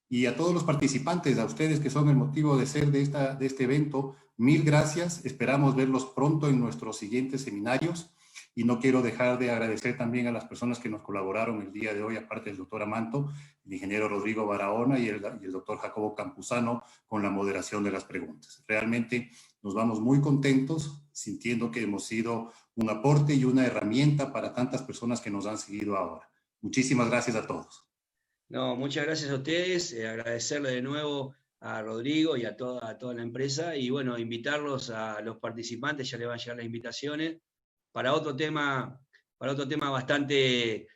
Y a todos los participantes, a ustedes que son el motivo de ser de este evento, mil gracias. Esperamos verlos pronto en nuestros siguientes seminarios. Y no quiero dejar de agradecer también a las personas que nos colaboraron el día de hoy, aparte del doctor Amanto, el ingeniero Rodrigo Barahona y el doctor Jacobo Campuzano, con la moderación de las preguntas. Realmente nos vamos muy contentos, sintiendo que hemos sido un aporte y una herramienta para tantas personas que nos han seguido ahora. Muchísimas gracias a todos. No, muchas gracias a ustedes, agradecerle de nuevo a Rodrigo y a toda la empresa, y bueno, invitarlos a los participantes, ya les van a llegar las invitaciones, para otro tema bastante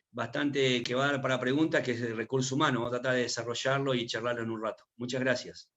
que va a dar para preguntas, que es el recurso humano. Vamos a tratar de desarrollarlo y charlarlo en un rato. Muchas gracias.